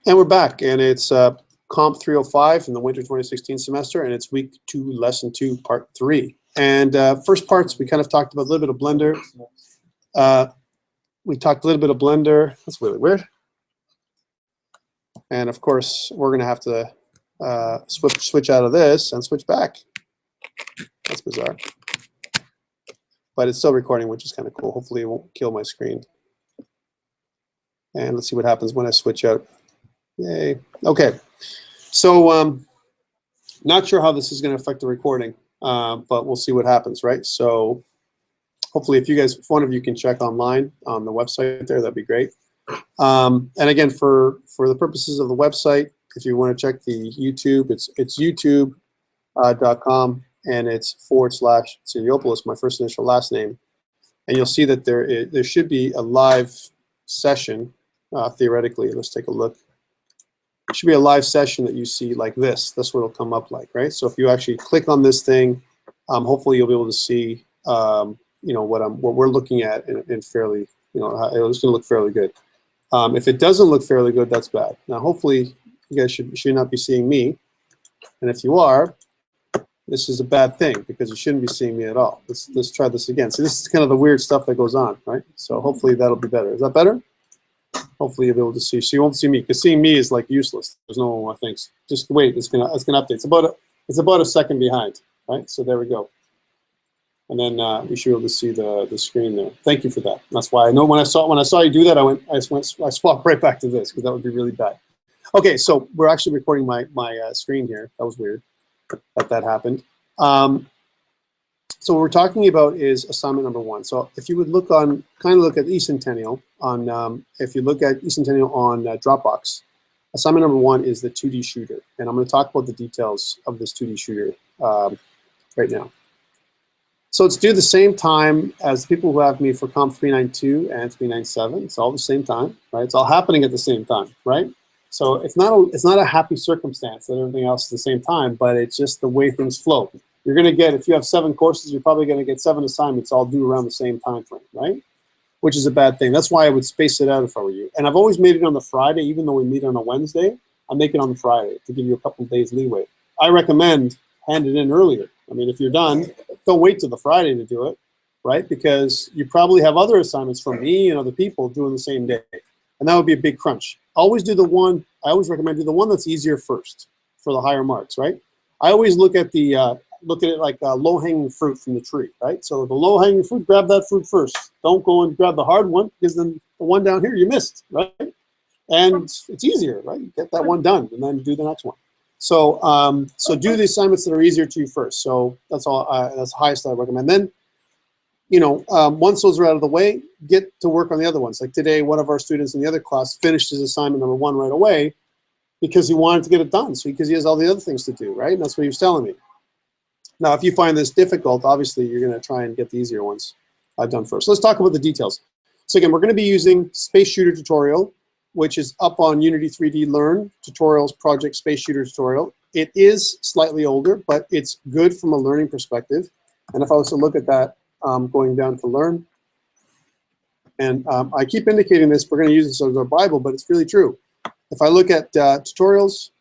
And we're back, and it's COMP305 in the winter 2016 semester, and it's week 2, lesson 2, part 3. And first parts, we kind of talked about a little bit of Blender. We talked a little bit of Blender. That's really weird. And of course, we're going to have to switch out of this and switch back. That's bizarre. But it's still recording, which is kind of cool. Hopefully it won't kill my screen. And let's see what happens when I switch out. Yay. Okay. So not sure how this is going to affect the recording, but we'll see what happens, right? So hopefully if one of you can check online on the website there, that'd be great. And again, for the purposes of the website, if you want to check the YouTube, it's youtube.com and it's /Siriopoulos, my first initial last name. And you'll see that there should be a live session, theoretically. Let's take a look. It should be a live session that you see like this. That's what it'll come up like, right? So if you actually click on this thing, hopefully you'll be able to see, you know, what we're looking at in fairly, you know, it's going to look fairly good. If it doesn't look fairly good, that's bad. Now, hopefully you guys should not be seeing me, and if you are, this is a bad thing because you shouldn't be seeing me at all. Let's try this again. See, this is kind of the weird stuff that goes on, right? So hopefully that'll be better. Is that better? Hopefully you'll be able to see. So you won't see me because seeing me is like useless. There's no things. Just wait. It's gonna update. It's about a second behind, right? So there we go. And then you should be able to see the screen there. Thank you for that. That's why I know when I saw you do that, I swapped right back to this because that would be really bad. Okay, so we're actually recording my screen here. That was weird that happened. So what we're talking about is assignment number 1. So if you would look at eCentennial on, if you look at eCentennial on Dropbox, assignment number 1 is the 2D shooter. And I'm going to talk about the details of this 2D shooter right now. So it's due the same time as people who have me for COMP392 and 397. It's all the same time, right? It's all happening at the same time, right? So it's not a happy circumstance that everything else is at the same time, but it's just the way things flow. You're going to get, if you have 7 courses, you're probably going to get 7 assignments all due around the same time frame, right? Which is a bad thing. That's why I would space it out if I were you. And I've always made it on the Friday, even though we meet on a Wednesday, I make it on the Friday to give you a couple of days leeway. I recommend hand it in earlier. I mean, if you're done, don't wait till the Friday to do it, right? Because you probably have other assignments from me and other people doing the same day. And that would be a big crunch. I always recommend do the one that's easier first for the higher marks, right? I always look at it like low-hanging fruit from the tree, right? So the low-hanging fruit, grab that fruit first. Don't go and grab the hard one because then the one down here you missed, right? And it's easier, right? You get that one done and then do the next one. So so do the assignments that are easier to you first. So that's all. That's the highest I recommend. Then, you know, once those are out of the way, get to work on the other ones. Like today, one of our students in the other class finished his assignment number 1 right away because he wanted to get it done. So because he has all the other things to do, right? And that's what he was telling me. Now, if you find this difficult, obviously you're going to try and get the easier ones done first. Let's talk about the details. So again, we're going to be using Space Shooter tutorial, which is up on Unity 3D Learn Tutorials Project Space Shooter tutorial. It is slightly older, but it's good from a learning perspective. And if I was to look at that, going down to Learn, and I keep indicating this, we're going to use this as our Bible, but it's really true. If I look at tutorials,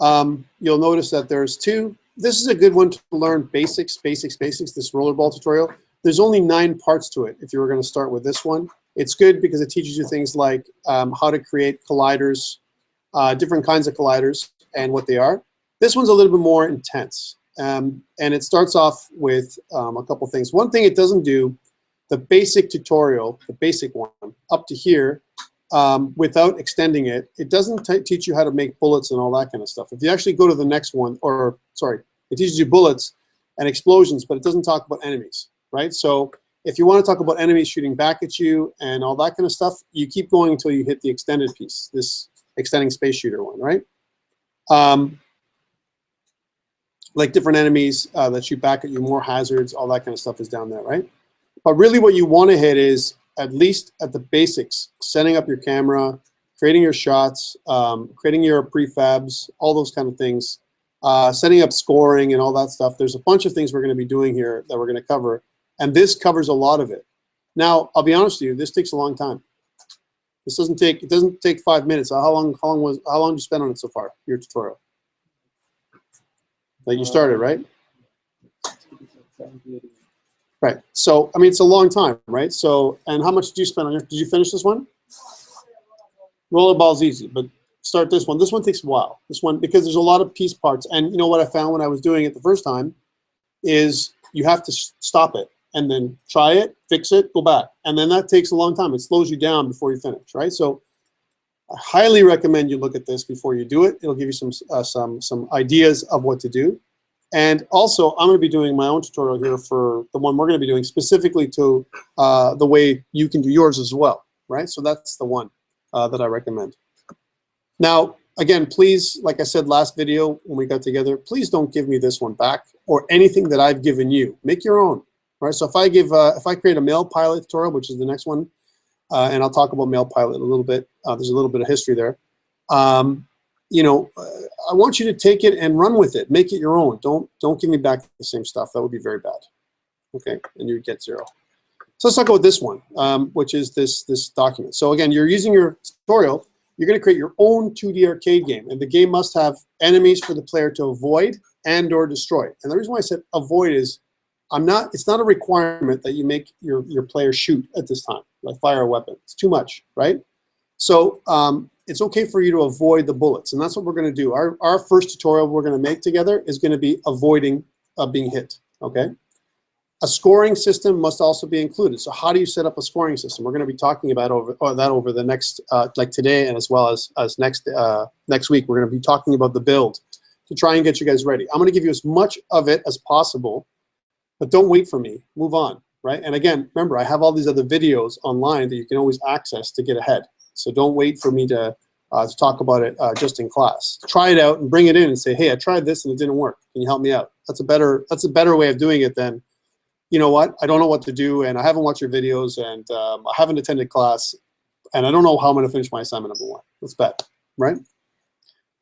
you'll notice that there's 2. This is a good one to learn basics, this rollerball tutorial. There's only 9 parts to it if you were going to start with this one. It's good because it teaches you things like how to create colliders, different kinds of colliders and what they are. This one's a little bit more intense. And it starts off with a couple things. One thing it doesn't do, the basic tutorial, the basic one, up to here, without extending it, it doesn't teach you how to make bullets and all that kind of stuff. If you actually go to the next one, or sorry, it teaches you bullets and explosions, but it doesn't talk about enemies, right? So if you want to talk about enemies shooting back at you and all that kind of stuff, you keep going until you hit the extended piece, this extending space shooter one, right? Like different enemies that shoot back at you, more hazards, all that kind of stuff is down there, right? But really what you want to hit is, at least at the basics, setting up your camera, creating your shots, creating your prefabs, all those kind of things, setting up scoring and all that stuff. There's a bunch of things we're going to be doing here that we're going to cover, and this covers a lot of it. Now, I'll be honest with you, this takes a long time. This doesn't take, it doesn't take 5 minutes. How long did you spend on it so far, your tutorial? Like you started, right? Right. So, I mean, it's a long time, right? So, and how much did you spend on it? Did you finish this one? Rollerball's easy, but start this one. This one takes a while. This one, because there's a lot of piece parts. And you know what I found when I was doing it the first time is you have to stop it and then try it, fix it, go back. And then that takes a long time. It slows you down before you finish, right? So I highly recommend you look at this before you do it. It'll give you some ideas of what to do. And also, I'm going to be doing my own tutorial here for the one we're going to be doing specifically to the way you can do yours as well, right? So that's the one that I recommend. Now, again, please, like I said last video when we got together, please don't give me this one back or anything that I've given you. Make your own, right? So if I create a mail pilot tutorial, which is the next one, and I'll talk about mail pilot a little bit. There's a little bit of history there. You know, I want you to take it and run with it. Make it your own. Don't give me back the same stuff. That would be very bad. Okay, and you would get 0. So let's talk about this one, which is this document. So again, you're using your tutorial. You're going to create your own 2D arcade game, and the game must have enemies for the player to avoid and/or destroy. And the reason why I said avoid is it's not a requirement that you make your player shoot at this time, like fire a weapon. It's too much, right? So it's okay for you to avoid the bullets, and that's what we're going to do. Our first tutorial we're going to make together is going to be avoiding being hit, okay? A scoring system must also be included. So how do you set up a scoring system? We're going to be talking about that over the next, like today, and as well as next week. We're going to be talking about the build to try and get you guys ready. I'm going to give you as much of it as possible, but don't wait for me. Move on, right? And again, remember, I have all these other videos online that you can always access to get ahead. So don't wait for me to talk about it just in class. Try it out and bring it in and say, hey, I tried this and it didn't work. Can you help me out? That's a better way of doing it than, you know what, I don't know what to do, and I haven't watched your videos, and I haven't attended class, and I don't know how I'm going to finish my assignment number 1. That's bad, right?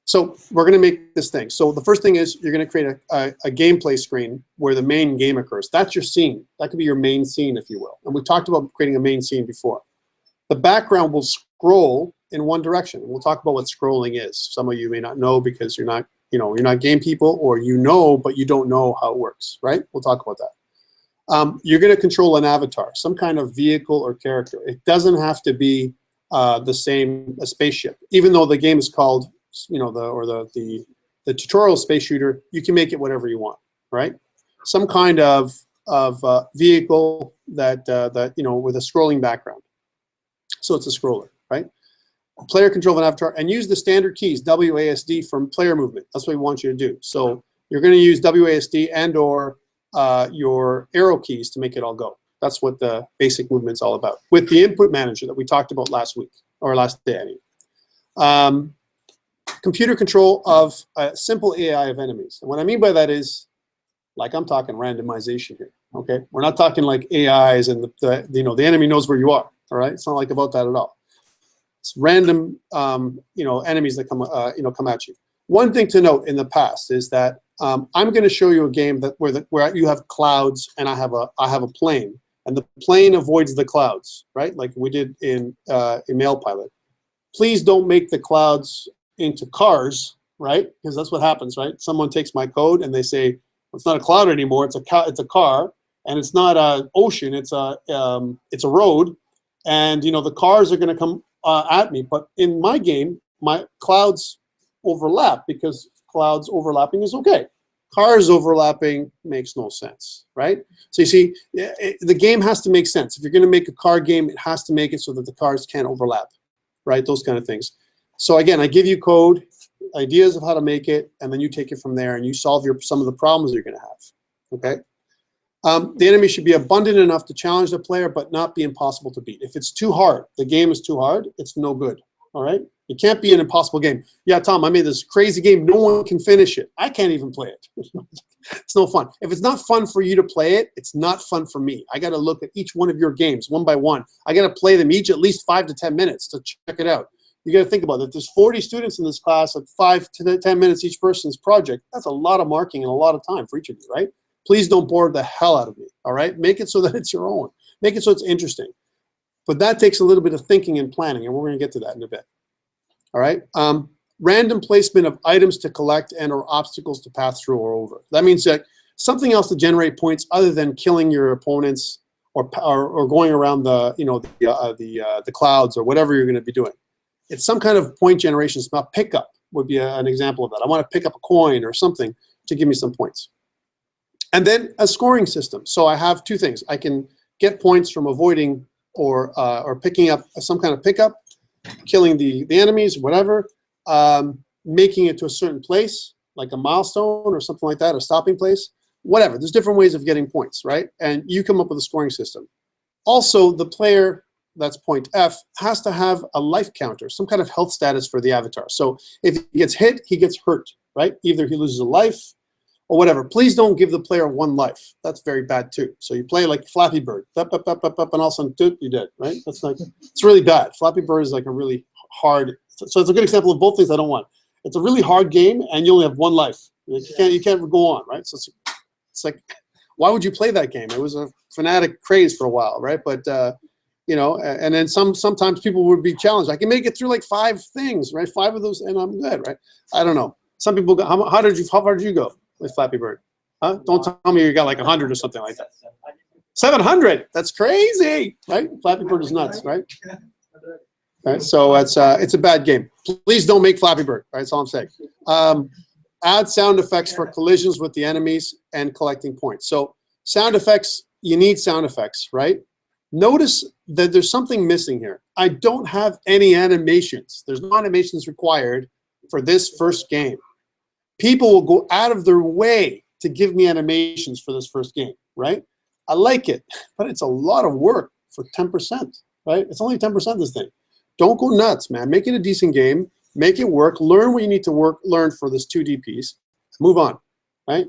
So we're going to make this thing. So the first thing is you're going to create a gameplay screen where the main game occurs. That's your scene. That could be your main scene, if you will. And we talked about creating a main scene before. The background will scroll in one direction. We'll talk about what scrolling is. Some of you may not know because you're not game people, or you know, but you don't know how it works, right? We'll talk about that. You're going to control an avatar, some kind of vehicle or character. It doesn't have to be the same a spaceship, even though the game is called, you know, the tutorial space shooter. You can make it whatever you want, right? Some kind of vehicle that you know, with a scrolling background. So it's a scroller, right? Player control of an avatar, and use the standard keys WASD from player movement. That's what we want you to do. So you're going to use WASD and/or your arrow keys to make it all go. That's what the basic movement's all about. With the input manager that we talked about last week, or last day, I mean. Computer control of a simple AI of enemies. And what I mean by that is, like, I'm talking randomization here, okay? We're not talking like AIs and the enemy knows where you are, all right? It's not like about that at all. It's random, you know, enemies that come, you know, come at you. One thing to note in the past is that I'm going to show you a game that where you have clouds and I have a plane, and the plane avoids the clouds, right? Like we did in Mail Pilot. Please don't make the clouds into cars, right? Because that's what happens, right? Someone takes my code and they say, well, it's not a cloud anymore. It's a car, and it's not an ocean. It's a road, and you know the cars are going to come at me. But in my game, my clouds overlap because clouds overlapping is okay. Cars overlapping makes no sense, right? So you see, the game has to make sense. If you're going to make a car game, it has to make it so that the cars can't overlap, right? Those kind of things. So again, I give you code, ideas of how to make it, and then you take it from there and you solve some of the problems you're going to have, okay? The enemy should be abundant enough to challenge the player, but not be impossible to beat. If it's too hard, the game is too hard, it's no good, all right? It can't be an impossible game. Yeah, Tom, I made this crazy game. No one can finish it. I can't even play it. It's no fun. If it's not fun for you to play it, it's not fun for me. I got to look at each one of your games one by one. I got to play them each at least 5 to 10 minutes to check it out. You got to think about it. If there's 40 students in this class at 5 to 10 minutes each person's project, that's a lot of marking and a lot of time for each of you, right? Please don't bore the hell out of me, all right? Make it so that it's your own. Make it so it's interesting. But that takes a little bit of thinking and planning, and we're going to get to that in a bit. All right. Random placement of items to collect and or obstacles to pass through or over. That means that something else to generate points other than killing your opponents or going around the the clouds or whatever you're going to be doing. It's some kind of point generation. It's not pickup would be an example of that. I want to pick up a coin or something to give me some points. And then a scoring system. So I have two things. I can get points from avoiding or picking up some kind of pickup, killing the enemies, whatever, making it to a certain place, like a milestone or something like that, a stopping place, whatever. There's different ways of getting points, right? And you come up with a scoring system. Also, the player, that's point F, has to have a life counter, some kind of health status for the avatar. So if he gets hit, he gets hurt, right? Either he loses a life or whatever. Please don't give the player 1 life. That's very bad too. So you play like Flappy Bird, up, and all of a sudden, you're dead, right? That's like, it's really bad. Flappy Bird is like a really hard, so it's a good example of both things I don't want. It's a really hard game and you only have 1 life. Like you can't go on, right? So it's like, why would you play that game? It was a fanatic craze for a while, right? But you know, and then sometimes people would be challenged. I can make it through like 5 things, right? 5 of those, and I'm good, right? I don't know. Some people go, how far did you go with Flappy Bird? Huh? Don't tell me you got like 100 or something like that. 700. That's crazy, right? Flappy Bird is nuts, right? Right. So it's a bad game. Please don't make Flappy Bird. Right. That's all I'm saying. Add sound effects for collisions with the enemies and collecting points. So sound effects, you need sound effects, right? Notice that there's something missing here. I don't have any animations. There's no animations required for this first game. People will go out of their way to give me animations for this first game, right? I like it, but it's a lot of work for 10%, right? It's only 10% of this thing. Don't go nuts, man. Make it a decent game. Make it work. Learn what you need to learn for this 2D piece. Move on, right?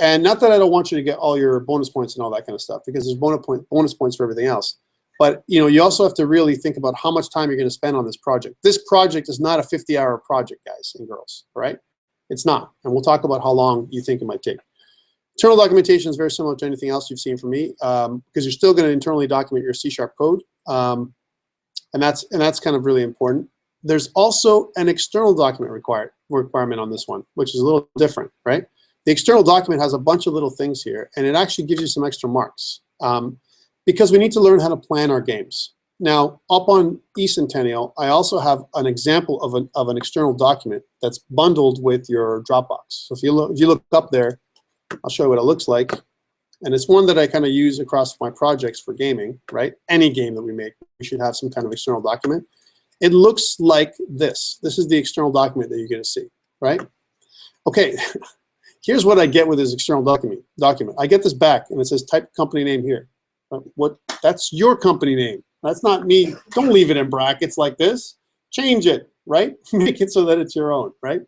And not that I don't want you to get all your bonus points and all that kind of stuff, because there's bonus points for everything else. But you know, you also have to really think about how much time you're going to spend on this project. This project is not a 50-hour project, guys and girls, right? It's not. And we'll talk about how long you think it might take. Internal documentation is very similar to anything else you've seen from me, because you're still going to internally document your C# code, and that's kind of really important. There's also an external document requirement on this one, which is a little different, right? The external document has a bunch of little things here, and it actually gives you some extra marks, because we need to learn how to plan our games. Now, up on eCentennial, I also have an example of an external document that's bundled with your Dropbox. So if you look up there, I'll show you what it looks like. And it's one that I kind of use across my projects for gaming, right? Any game that we make, we should have some kind of external document. It looks like this. This is the external document that you're going to see, right? Okay, here's what I get with this external document. I get this back, and it says type company name here. That's your company name. That's not me. Don't leave it in brackets like this. Change it, right? Make it so that it's your own, right?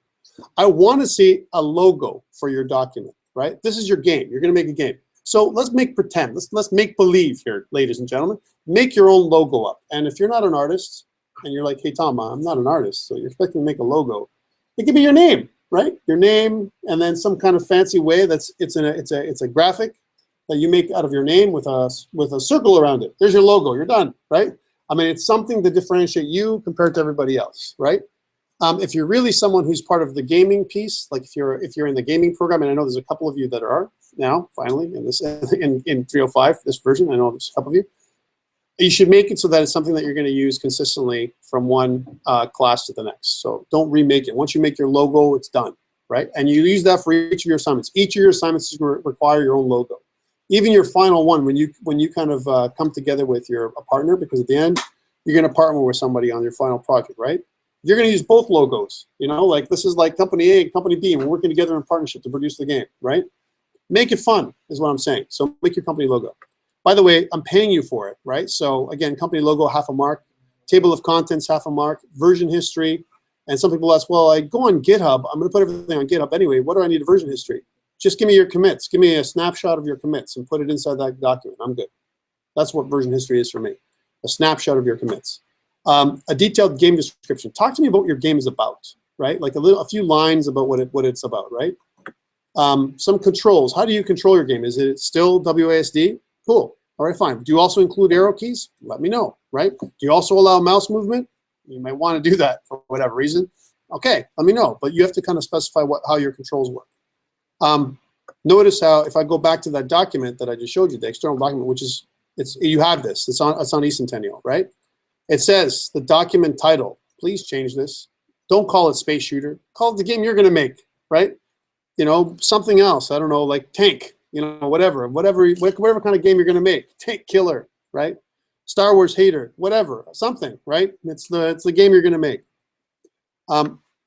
I want to see a logo for your document, right? This is your game. You're going to make a game. So let's make pretend. Let's make believe here, ladies and gentlemen. Make your own logo up. And if you're not an artist, and you're like, hey, Tom, I'm not an artist, so you're expecting to make a logo, it could be your name, right? Your name, and then some kind of fancy way it's a graphic that you make out of your name with a circle around it. There's your logo. You're done, right? I mean, it's something to differentiate you compared to everybody else, right? If you're really someone who's part of the gaming piece, like if you're in the gaming program, and I know there's a couple of you that are now finally in this in 305 this version, I know there's a couple of you. You should make it so that it's something that you're going to use consistently from one class to the next. So don't remake it. Once you make your logo, it's done, right? And you use that for each of your assignments. Each of your assignments require your own logo. Even your final one, when you kind of come together with a partner, because at the end you're going to partner with somebody on your final project, right? You're going to use both logos. You know, like this is like company A and company B, and we're working together in partnership to produce the game, right? Make it fun is what I'm saying. So make your company logo. By the way, I'm paying you for it, right? So again, company logo, half a mark. Table of contents, half a mark. Version history. And some people ask, well, I go on GitHub. I'm going to put everything on GitHub anyway. What do I need a version history? Just give me your commits. Give me a snapshot of your commits and put it inside that document. I'm good. That's what version history is for me. A snapshot of your commits. A detailed game description. Talk to me about what your game is about, right? Like a few lines about what it's about, right? Some controls. How do you control your game? Is it still WASD? Cool. All right, fine. Do you also include arrow keys? Let me know, right? Do you also allow mouse movement? You might want to do that for whatever reason. Okay, let me know. But you have to kind of specify how your controls work. Notice how if I go back to that document that I just showed you, the external document, which is you have this. It's on eCentennial, right? It says the document title. Please change this. Don't call it Space Shooter. Call it the game you're going to make, right? You know, something else. I don't know, like Tank. You know, whatever kind of game you're going to make. Tank Killer, right? Star Wars Hater, whatever, something, right? It's the game you're going to make.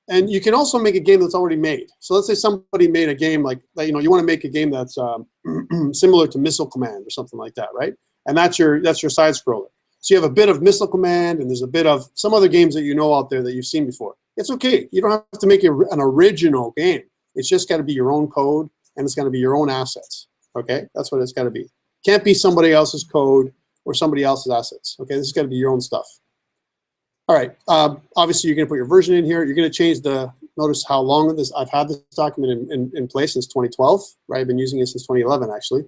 And you can also make a game that's already made. So let's say somebody made a game like you know, you want to make a game that's similar to Missile Command or something like that, right? And that's your side scroller. So you have a bit of Missile Command, and there's a bit of some other games that you know out there that you've seen before. It's okay. You don't have to make an original game. It's just got to be your own code, and it's got to be your own assets. Okay, that's what it's got to be. Can't be somebody else's code or somebody else's assets. Okay, this has got to be your own stuff. All right. Obviously, you're going to put your version in here. You're going to change notice how long I've had this document in place since 2012, right? I've been using it since 2011, actually.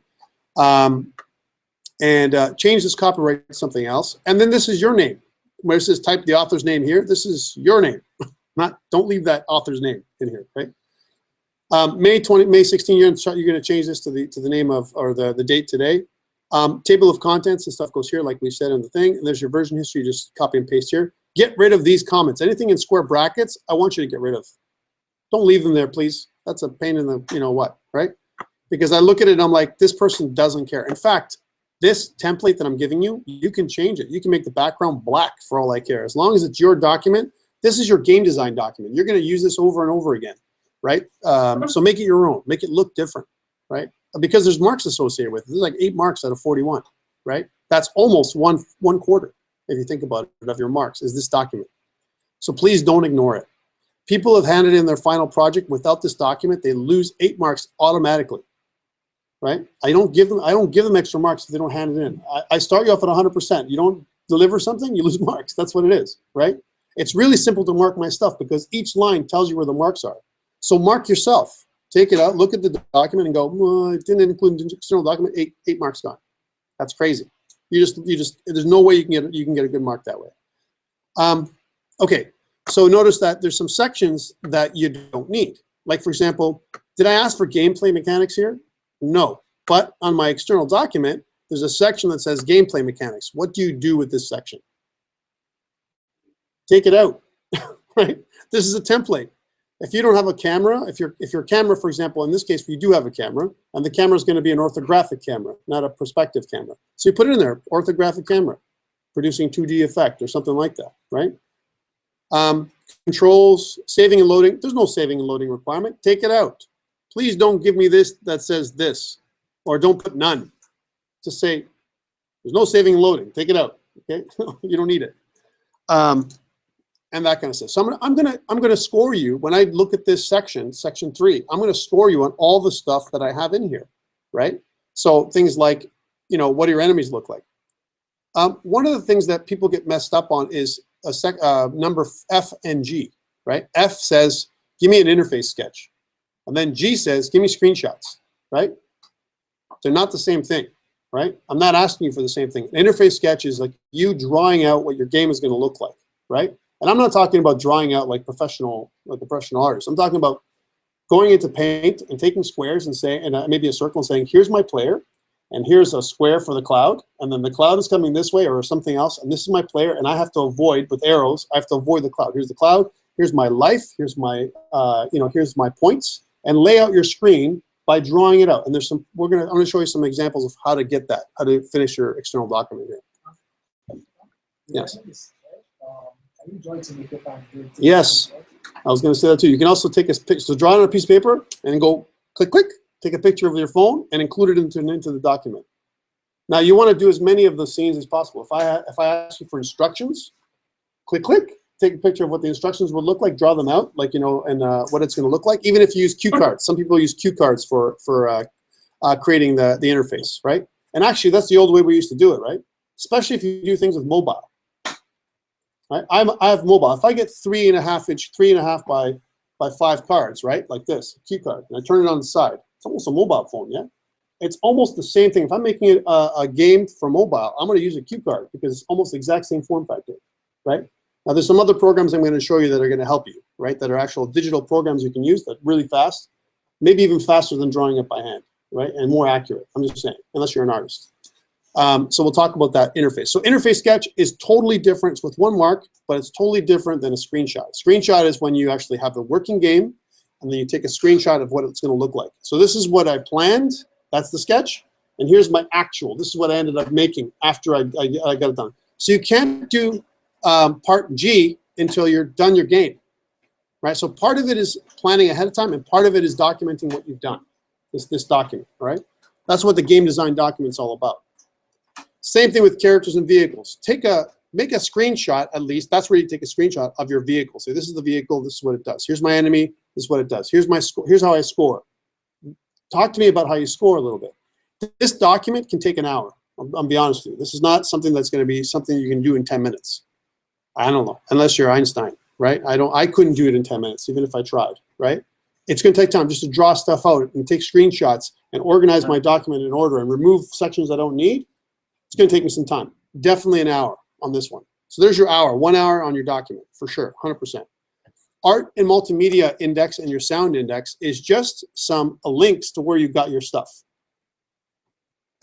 Change this copyright to something else. And then this is your name. Where it says type the author's name here, this is your name. Don't leave that author's name in here, right? May 16, you're going to change this to the name of, or the date today. Table of contents and stuff goes here, like we said in the thing. And there's your version history. Just copy and paste here. Get rid of these comments. Anything in square brackets, I want you to get rid of. Don't leave them there, please. That's a pain in the, you know what, right? Because I look at it and I'm like, this person doesn't care. In fact, this template that I'm giving you, you can change it. You can make the background black for all I care. As long as it's your document, this is your game design document. You're going to use this over and over again, right? So make it your own. Make it look different, right? Because there's marks associated with it. There's like 8 marks out of 41, right? That's almost one quarter, if you think about it, of your marks is this document. So please don't ignore it. People have handed in their final project without this document, they lose 8 marks automatically, right? I don't give them extra marks if they don't hand it in. I start you off at 100%. You don't deliver something, you lose marks. That's what it is, right? It's really simple to mark my stuff because each line tells you where the marks are. So mark yourself. Take it out, look at the document, and go, well, it didn't include an external document. 8 marks gone. That's crazy. You just. There's no way you can get a good mark that way. Okay. So notice that there's some sections that you don't need. Like for example, did I ask for gameplay mechanics here? No. But on my external document, there's a section that says gameplay mechanics. What do you do with this section? Take it out. Right? This is a template. If you don't have a camera, if your camera, for example, in this case, you do have a camera, and the camera is going to be an orthographic camera, not a perspective camera. So you put it in there, orthographic camera, producing 2D effect or something like that, right? Controls, saving and loading. There's no saving and loading requirement. Take it out. Please don't give me this that says this, or don't put none. Just say there's no saving and loading. Take it out. Okay, you don't need it. And that kind of stuff. So I'm gonna score you when I look at this section 3. I'm gonna score you on all the stuff that I have in here, right? So things like, you know, what do your enemies look like? One of the things that people get messed up on is number F and G, right? F says, give me an interface sketch, and then G says, give me screenshots, right? They're not the same thing, right? I'm not asking you for the same thing. An interface sketch is like you drawing out what your game is going to look like, right? And I'm not talking about drawing out like professional artists. I'm talking about going into Paint and taking squares and maybe a circle and saying, here's my player, and here's a square for the cloud, and then the cloud is coming this way or something else, and this is my player, and I have to avoid with arrows. I have to avoid the cloud. Here's the cloud. Here's my life. Here's my here's my points, and lay out your screen by drawing it out. And there's some. I'm going to show you some examples of how to get that, how to finish your external document here. Yes. Yes, I was going to say that too. You can also take a picture, so draw it on a piece of paper and go click, click, take a picture of your phone and include it into the document. Now you want to do as many of the scenes as possible. If I ask you for instructions, click, click, take a picture of what the instructions would look like, draw them out, like, you know, and what it's going to look like. Even if you use cue cards, some people use cue cards for creating the interface, right? And actually, that's the old way we used to do it, right? Especially if you do things with mobile. Right? I have mobile. If I get 3.5 by 5 cards, right, like this, a cue card, and I turn it on the side, it's almost a mobile phone, yeah? It's almost the same thing. If I'm making it a game for mobile, I'm going to use a cue card because it's almost the exact same form factor, right? Now, there's some other programs I'm going to show you that are going to help you, right? That are actual digital programs you can use that are really fast, maybe even faster than drawing it by hand, right? And more accurate. I'm just saying, unless you're an artist. So we'll talk about that interface. So interface sketch is totally different. It's with one mark, but it's totally different than a screenshot. Screenshot is when you actually have the working game, and then you take a screenshot of what it's going to look like. So this is what I planned. That's the sketch. And here's my actual. This is what I ended up making after I got it done. So you can't do part G until you're done your game, right? So part of it is planning ahead of time, and part of it is documenting what you've done. This document, right? That's what the game design document's all about. Same thing with characters and vehicles. Make a screenshot, at least. That's where you take a screenshot of your vehicle. Say, this is the vehicle, this is what it does. Here's my enemy, this is what it does. Here's my score, here's how I score. Talk to me about how you score a little bit. This document can take an hour. I'll be honest with you. This is not something that's going to be something you can do in 10 minutes. I don't know, unless you're Einstein, right? I couldn't do it in 10 minutes, even if I tried, right? It's going to take time just to draw stuff out and take screenshots and organize my document in order and remove sections I don't need. It's going to take me some time. Definitely an hour on this one. So there's your hour, 1 hour on your document, for sure, 100%. Art and multimedia index and your sound index is just some links to where you got your stuff.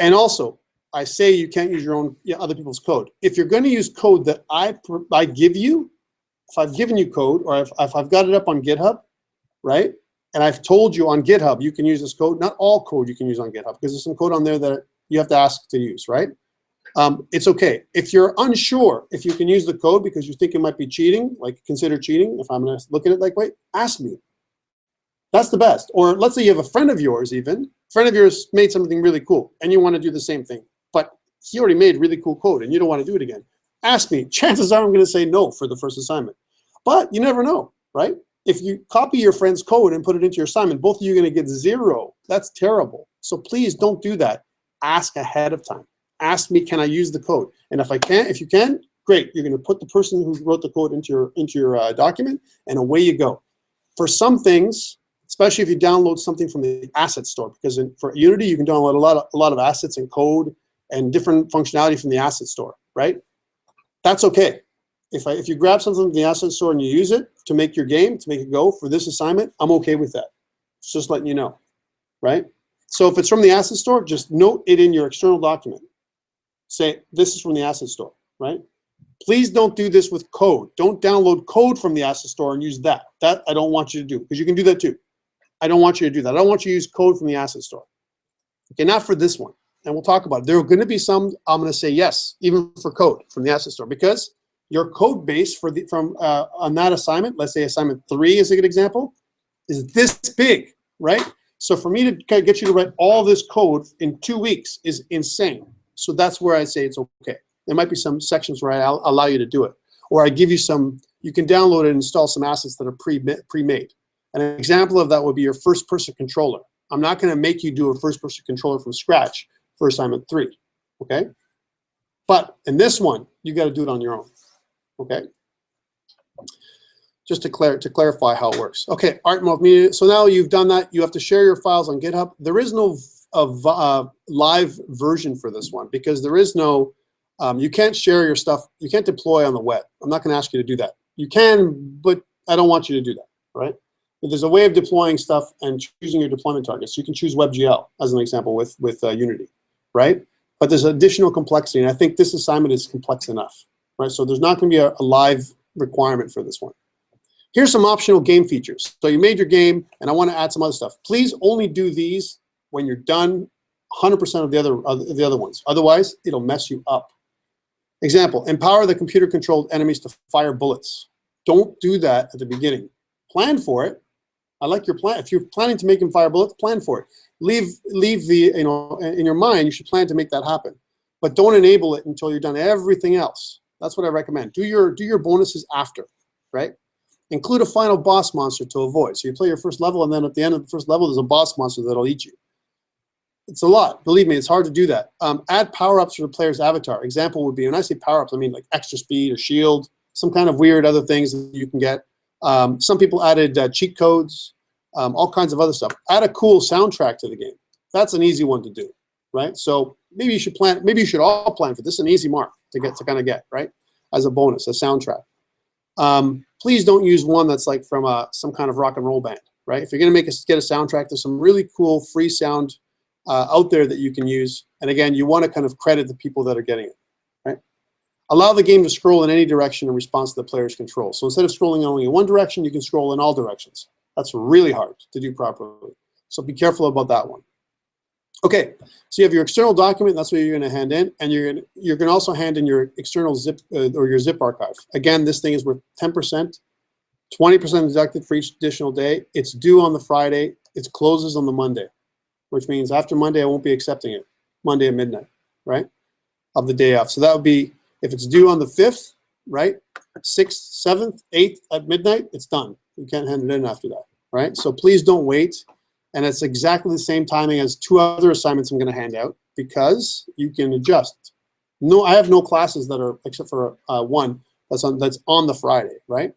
And also, I say you can't use your own, other people's code. If you're going to use code that I give you, if I've given you code, or if I've got it up on GitHub, right, and I've told you on GitHub you can use this code, not all code you can use on GitHub, because there's some code on there that you have to ask to use, right? It's okay. If you're unsure if you can use the code because you think it might be cheating, like consider cheating, if I'm going to look at it like, wait, ask me. That's the best. Or let's say you have a friend of yours even. A friend of yours made something really cool, and you want to do the same thing, but he already made really cool code, and you don't want to do it again. Ask me. Chances are I'm going to say no for the first assignment. But you never know, right? If you copy your friend's code and put it into your assignment, both of you are going to get 0. That's terrible. So please don't do that. Ask ahead of time. Ask me, can I use the code? And if I can, if you can, great. You're going to put the person who wrote the code into your document, and away you go. For some things, especially if you download something from the asset store, because for Unity you can download a lot of assets and code and different functionality from the asset store, right? That's okay. If you grab something from the asset store and you use it to make your game, to make it go for this assignment, I'm okay with that. It's just letting you know, right? So if it's from the asset store, just note it in your external document. Say, this is from the asset store, right? Please don't do this with code. Don't download code from the asset store and use that. That I don't want you to do, because you can do that too. I don't want you to do that. I don't want you to use code from the asset store. Okay, not for this one. And we'll talk about it. There are going to be some I'm going to say yes, even for code from the asset store, because your code base on that assignment, let's say assignment 3 is a good example, is this big, right? So for me to get you to write all this code in 2 weeks is insane. So that's where I say it's okay. There might be some sections where I'll allow you to do it. Or I give you some, you can download and install some assets that are pre-made. An example of that would be your first-person controller. I'm not going to make you do a first-person controller from scratch for assignment 3, okay? But in this one, you got to do it on your own, okay? Just to clarify how it works. Okay, art and multimedia. So now you've done that. You have to share your files on GitHub. There is no live version for this one, because there is no, you can't share your stuff. You can't deploy on the web. I'm not going to ask you to do that. You can, but I don't want you to do that, right? But there's a way of deploying stuff and choosing your deployment targets. You can choose WebGL as an example with Unity, right? But there's additional complexity, and I think this assignment is complex enough, right? So there's not going to be a live requirement for this one. Here's some optional game features. So you made your game, and I want to add some other stuff. Please only do these when you're done 100% of the other ones. Otherwise, it'll mess you up. Example, empower the computer-controlled enemies to fire bullets. Don't do that at the beginning. Plan for it. I like your plan. If you're planning to make him fire bullets, plan for it. Leave the, in your mind, you should plan to make that happen. But don't enable it until you're done everything else. That's what I recommend. Do your bonuses after, right? Include a final boss monster to avoid. So you play your first level, and then at the end of the first level, there's a boss monster that'll eat you. It's a lot. Believe me, it's hard to do that. Add power-ups to the player's avatar. Example would be, when I say power-ups, I mean like extra speed or shield, some kind of weird other things that you can get. Some people added cheat codes, all kinds of other stuff. Add a cool soundtrack to the game. That's an easy one to do, right? So maybe you should plan, maybe you should all plan for this. It's an easy mark to kind of get, right? As a bonus, a soundtrack. Please don't use one that's like from some kind of rock and roll band, right? If you're gonna get a soundtrack, there's some really cool free sound out there that you can use. And again, you want to kind of credit the people that are getting it, right? Allow the game to scroll in any direction in response to the player's control. So instead of scrolling only in one direction, you can scroll in all directions. That's really hard to do properly. So be careful about that one. Okay, so you have your external document. That's what you're going to hand in, and you're going to also hand in your external zip or your zip archive. Again, this thing is worth 10%, 20% deducted for each additional day. It's due on the Friday. It closes on the Monday, which means after Monday I won't be accepting it. Monday at midnight, right, of the day off. So that would be if it's due on the 5th, right, 6th, 7th, 8th at midnight. It's done. You can't hand it in after that, right? So please don't wait. And it's exactly the same timing as 2 other assignments I'm going to hand out because you can adjust. No, I have no classes that are except for one that's on the Friday, right?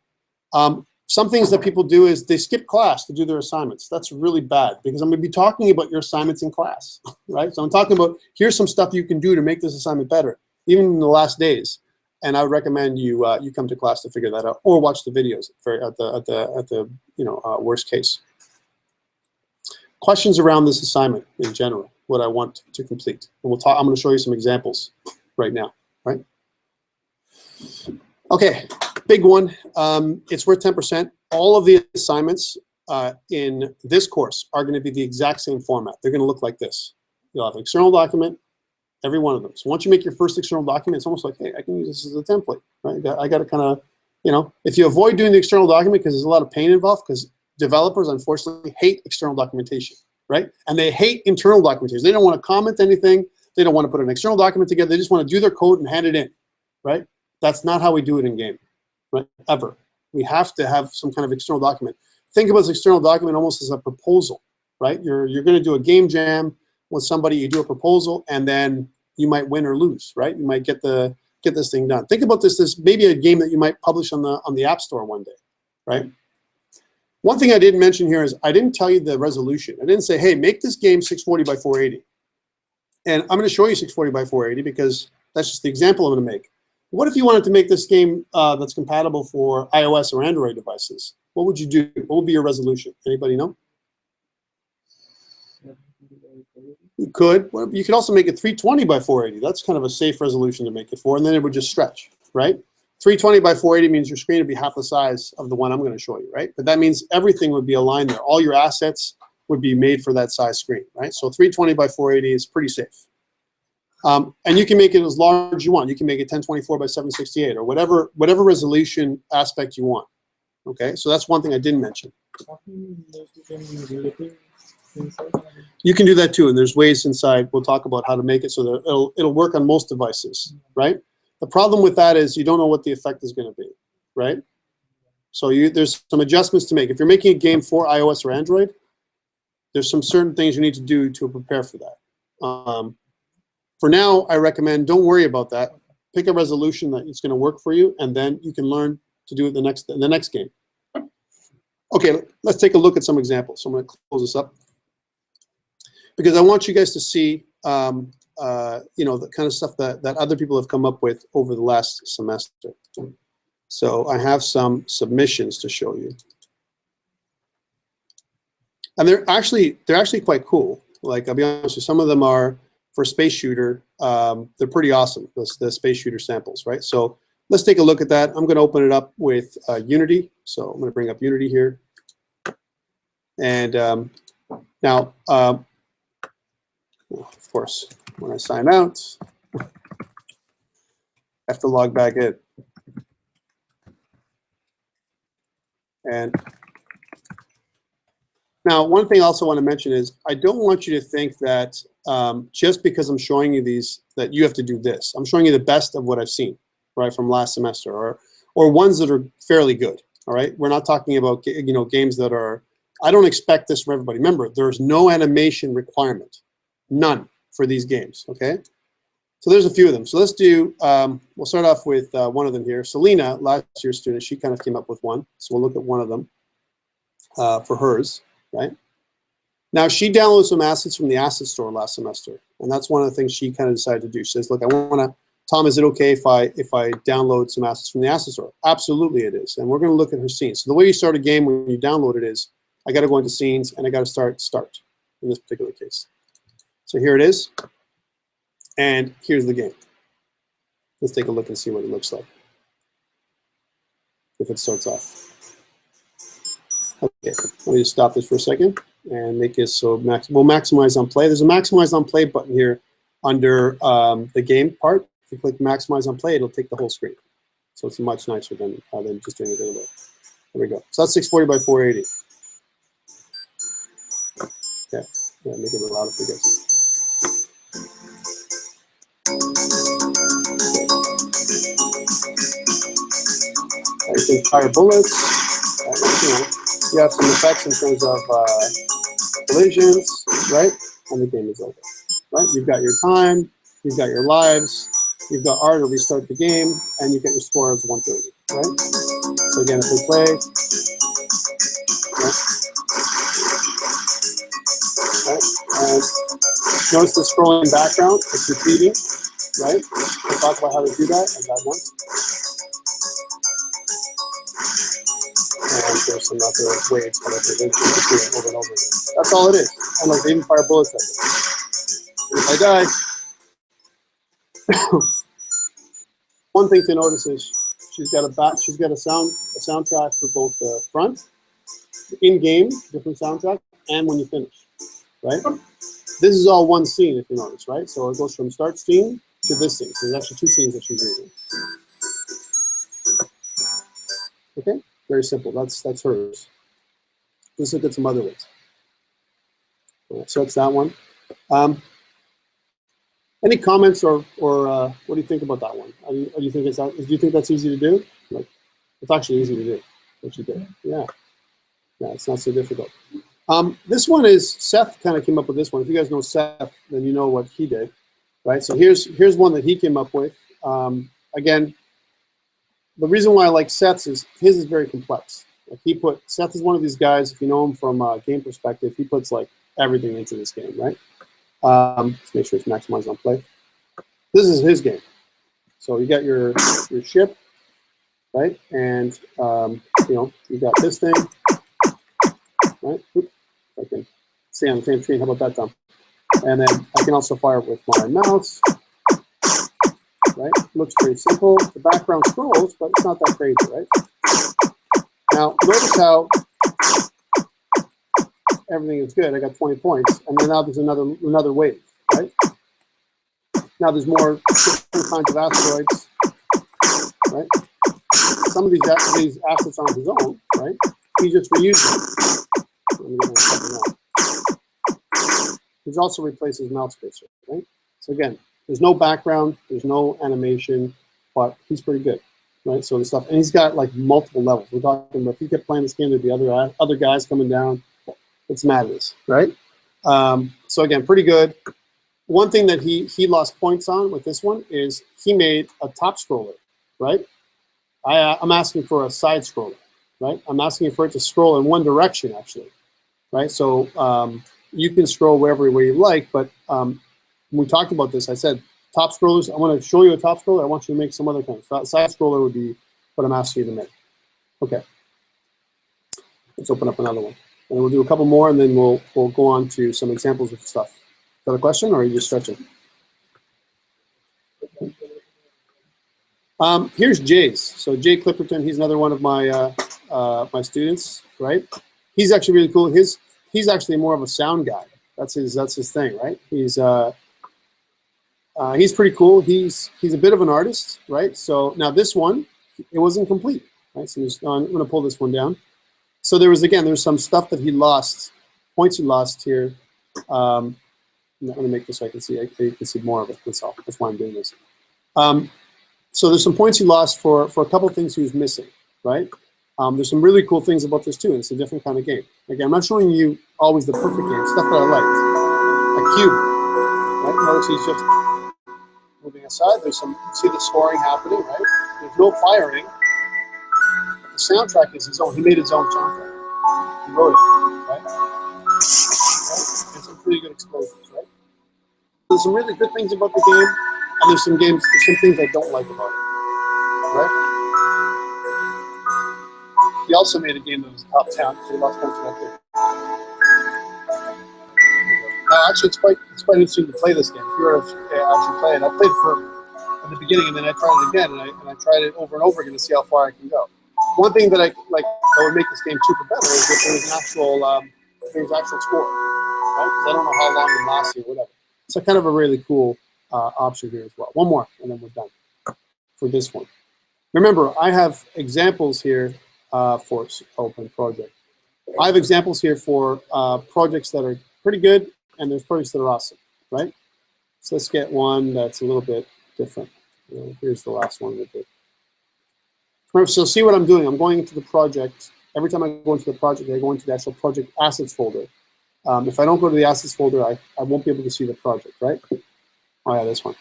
Some things that people do is they skip class to do their assignments. That's really bad because I'm going to be talking about your assignments in class, right? So I'm talking about here's some stuff you can do to make this assignment better, even in the last days. And I would recommend you you come to class to figure that out, or watch the videos at the worst case. Questions around this assignment in general, what I want to complete. And we'll talk, I'm going to show you some examples right now, right? Okay, big one. It's worth 10%. All of the assignments in this course are going to be the exact same format. They're going to look like this. You'll have an external document, every one of them. So once you make your first external document, it's almost like, hey, I can use this as a template, right? I got to kind of, if you avoid doing the external document because there's a lot of pain involved, because developers, unfortunately, hate external documentation, right? And they hate internal documentation. They don't want to comment anything. They don't want to put an external document together. They just want to do their code and hand it in, right? That's not how we do it in game, right? Ever. We have to have some kind of external document. Think about this external document almost as a proposal, right? You're going to do a game jam with somebody. You do a proposal, and then you might win or lose, right? You might get this thing done. Think about this maybe a game that you might publish on the App Store one day, right? One thing I didn't mention here is I didn't tell you the resolution. I didn't say, hey, make this game 640 by 480. And I'm going to show you 640 by 480 because that's just the example I'm going to make. What if you wanted to make this game that's compatible for iOS or Android devices? What would you do? What would be your resolution? Anybody know? You could. Well, you could also make it 320 by 480. That's kind of a safe resolution to make it for, and then it would just stretch, right? 320 by 480 means your screen would be half the size of the one I'm going to show you, right? But that means everything would be aligned there. All your assets would be made for that size screen, right? So 320 by 480 is pretty safe. And you can make it as large as you want. You can make it 1024 by 768 or whatever resolution aspect you want. Okay, so that's one thing I didn't mention. You can do that too, and there's ways inside. We'll talk about how to make it so that it'll work on most devices, right? The problem with that is you don't know what the effect is going to be, right? So there's some adjustments to make. If you're making a game for iOS or Android, there's some certain things you need to do to prepare for that. For now, I recommend don't worry about that. Pick a resolution that is going to work for you, and then you can learn to do it in the next game. Okay, let's take a look at some examples. So I'm going to close this up because I want you guys to see the kind of stuff that other people have come up with over the last semester. So I have some submissions to show you. And they're actually quite cool. Like, I'll be honest with you, some of them are for Space Shooter. They're pretty awesome, the Space Shooter samples, right? So let's take a look at that. I'm going to open it up with Unity. So I'm going to bring up Unity here. And now, of course, when I sign out, I have to log back in. And now, one thing I also want to mention is I don't want you to think that just because I'm showing you these, that you have to do this. I'm showing you the best of what I've seen, right, from last semester, or ones that are fairly good, all right? We're not talking about, games that are, I don't expect this from everybody. Remember, there's no animation requirement, none for these games, okay? So there's a few of them. So let's do, we'll start off with one of them here. Selena, last year's student, she kind of came up with one. So we'll look at one of them for hers, right? Now, she downloaded some assets from the asset store last semester, and that's one of the things she kind of decided to do. She says, look, I want to, Tom, is it okay if I download some assets from the asset store? Absolutely it is, and we're going to look at her scenes. So the way you start a game when you download it is, I got to go into scenes, and I got to start in this particular case. So here it is, and here's the game. Let's take a look and see what it looks like if it starts off. Okay, let me just stop this for a second and make it so we'll maximize on play. There's a maximize on play button here under the game part. If you click maximize on play, it'll take the whole screen. So it's much nicer than just doing it a little bit. There we go. So that's 640 by 480. Okay, yeah, make it a little louder for you guys. You can fire bullets. You have some effects in terms of collisions, right? And the game is over, right? You've got your time, you've got your lives, you've got R to restart the game, and you get your score as 130, right? So again, if we play, right? And notice the scrolling background, it's repeating, right? We'll talk about how to do that as that one. And there's some other waves that are doing over and over again. That's all it is. And like they even fire bullets at it. And if I die, one thing to notice is she's got a soundtrack for both the front, in-game, different soundtrack, and when you finish, right? This is all one scene, if you notice, right? So it goes from start scene to this scene. So there's actually two scenes that she's using. Okay. Very simple. That's hers. Let's look at some other ways. So that's that one. Any comments or what do you think about that one? Do you think that's easy to do? Like, it's actually easy to do. What you did, yeah, it's not so difficult. This one is Seth kind of came up with this one. If you guys know Seth, then you know what he did, right? So here's one that he came up with. Again. The reason why I like Seth's is his is very complex. Like Seth is one of these guys, if you know him from a game perspective, he puts like everything into this game, right? Let's make sure it's maximized on play. This is his game. So you got your ship, right? And you got this thing, right? Oops, I can stay on the same screen. How about that, Tom? And then I can also fire it with my mouse. Right? Looks pretty simple. The background scrolls, but it's not that crazy, right? Now, notice how everything is good. I got 20 points, and then now there's another wave, right? Now there's more different kinds of asteroids, right? Some of these assets aren't his own, right? He just reused them. He's also replaced his mouse cursor, right? So again, there's no background, there's no animation, but he's pretty good, right? So the stuff, and he's got like multiple levels. We're talking about if he kept playing this game, there'd be other guys coming down. It's madness, right? So again, pretty good. One thing that he lost points on with this one is he made a top scroller, right? I'm asking for a side scroller, right? I'm asking for it to scroll in one direction, actually, right? So you can scroll wherever way you like, but when we talked about this, I said top scrollers. I want to show you a top scroller. I want you to make some other kind. So side scroller would be what I'm asking you to make. Okay. Let's open up another one, and we'll do a couple more, and then we'll go on to some examples of stuff. Is that a question, or are you just stretching? Here's Jay's. So Jay Clipperton, he's another one of my my students, right? He's actually really cool. He's actually more of a sound guy. That's his thing, right? He's pretty cool. He's a bit of an artist, right? So now this one, it wasn't complete, right? So I'm going to pull this one down. So there's some stuff that he lost, points he lost here. I'm going to make this so I can see. You can see more of it. That's all. That's why I'm doing this. So there's some points he lost for a couple of things he was missing, right? There's some really cool things about this too, and it's a different kind of game. Again, I'm not showing you always the perfect game, stuff that I liked. A cube, right? Notice he's just moving aside. There's some, you see the scoring happening, right? There's no firing. The soundtrack is his own. He made his own soundtrack. He wrote it, right? some pretty good explosions, right? There's some really good things about the game, and there's some things I don't like about it, right? He also made a game that was top-down, so lots of points right there. Actually, it's quite interesting to play this game. If you were to actually play it, I played for at the beginning, and then I tried it again, and I tried it over and over again to see how far I can go. One thing that I like that would make this game super better is if there was an actual score, right? Because I don't know how long it lasts or whatever. So kind of a really cool option here as well. One more, and then we're done for this one. Remember, I have examples here for open project. I have examples here for projects that are pretty good, and there's projects that are awesome, right? So let's get one that's a little bit different. Here's the last one we did. So see what I'm doing. I'm going into the project. Every time I go into the project, I go into the actual project assets folder. If I don't go to the assets folder, I won't be able to see the project, right? Oh yeah, this one.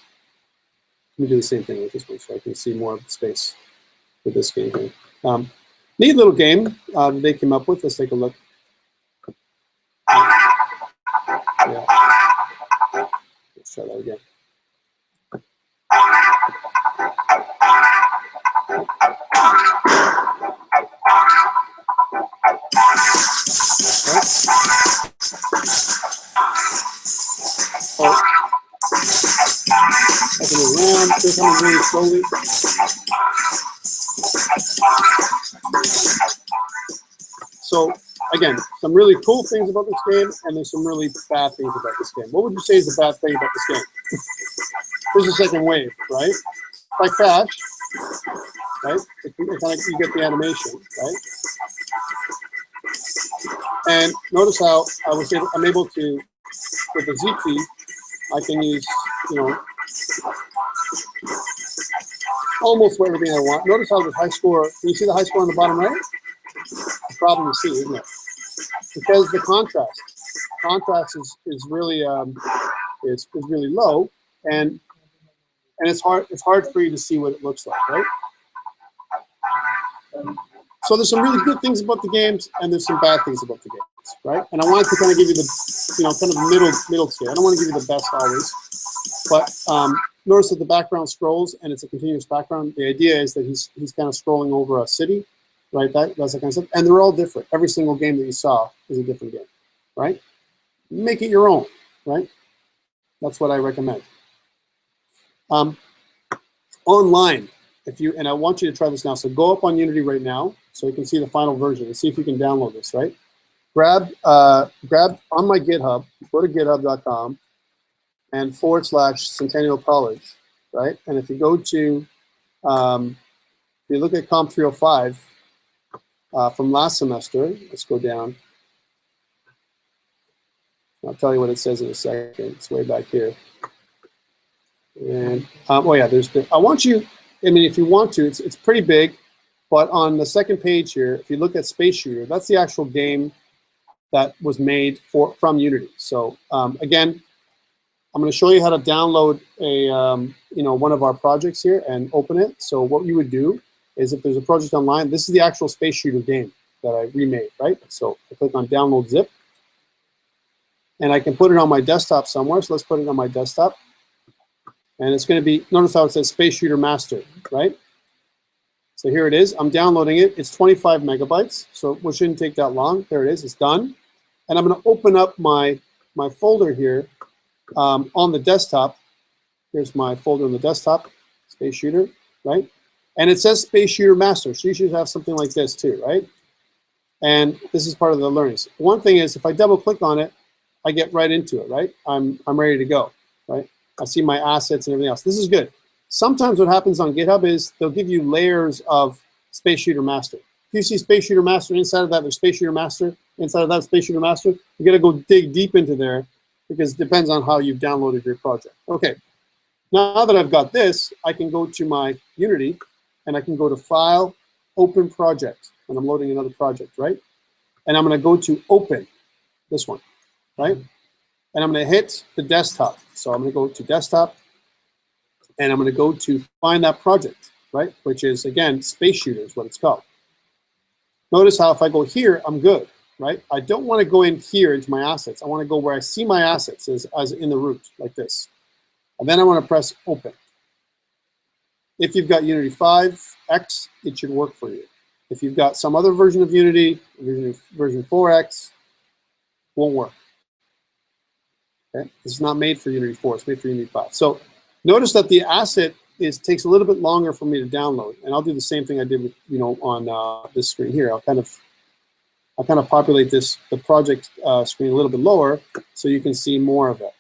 Let me do the same thing with this one so I can see more of the space with this game here. Neat little game that they came up with. Let's take a look. Yeah. Let's try that again. Right. Oh. I can move around. They're coming really slowly. So again, some really cool things about this game, and there's some really bad things about this game. What would you say is the bad thing about this game? Here's the second wave, right? Like Crash, right? You get the animation, right? And notice how I'm able to, with the Z key, I can use, almost everything I want. Notice how the high score, can you see the high score on the bottom right? The problem to see, isn't it? Because the contrast is really is really low, and it's hard for you to see what it looks like, right? So there's some really good things about the games, and there's some bad things about the games, right? And I wanted to kind of give you the kind of middle scale. I don't want to give you the best always, but notice that the background scrolls, and it's a continuous background. The idea is that he's kind of scrolling over a city. Right, that's the concept, and they're all different. Every single game that you saw is a different game, right? Make it your own, right? That's what I recommend. Online, and I want you to try this now. So go up on Unity right now, so you can see the final version, and see if you can download this. Right? Grab on my GitHub. Go to github.com and /Centennial College, right? And if you go to, if you look at COMP305. From last semester, let's go down. I'll tell you what it says in a second. It's way back here. And oh yeah, I want you. I mean, if you want to, it's pretty big, but on the second page here, if you look at Space Shooter, that's the actual game that was made from Unity. So again, I'm going to show you how to download a one of our projects here and open it. So what you would do is if there's a project online, this is the actual Space Shooter game that I remade, right? So I click on download zip, and I can put it on my desktop somewhere. So let's put it on my desktop. And it's going to be, notice how it says Space Shooter Master, right? So here it is. I'm downloading it. It's 25 megabytes, so it shouldn't take that long. There it is. It's done. And I'm going to open up my folder here on the desktop. Here's my folder on the desktop, Space Shooter, right? And it says Space Shooter Master, so you should have something like this too, right? And this is part of the learnings. One thing is, if I double click on it, I get right into it, right? I'm ready to go, right? I see my assets and everything else. This is good. Sometimes what happens on GitHub is they'll give you layers of Space Shooter Master. If you see Space Shooter Master, inside of that there's Space Shooter Master, inside of that Space Shooter Master, you gotta go dig deep into there because it depends on how you've downloaded your project. Okay, now that I've got this, I can go to my Unity and I can go to File, Open Project, and I'm loading another project, right? And I'm gonna go to Open, this one, right? And I'm gonna hit the desktop. So I'm gonna go to Desktop, and I'm gonna go to find that project, right? Which is, again, Space Shooter is what it's called. Notice how if I go here, I'm good. right? I don't want to go in here into my assets. I want to go where I see my assets as in the root, like this. And then I want to press open. If you've got Unity 5X, it should work for you. If you've got some other version of Unity, version 4X, won't work. Okay? This is not made for Unity 4, it's made for Unity 5. So notice that the asset takes a little bit longer for me to download, and I'll do the same thing I did with, on this screen here. I'll kind of populate the project screen a little bit lower so you can see more of it.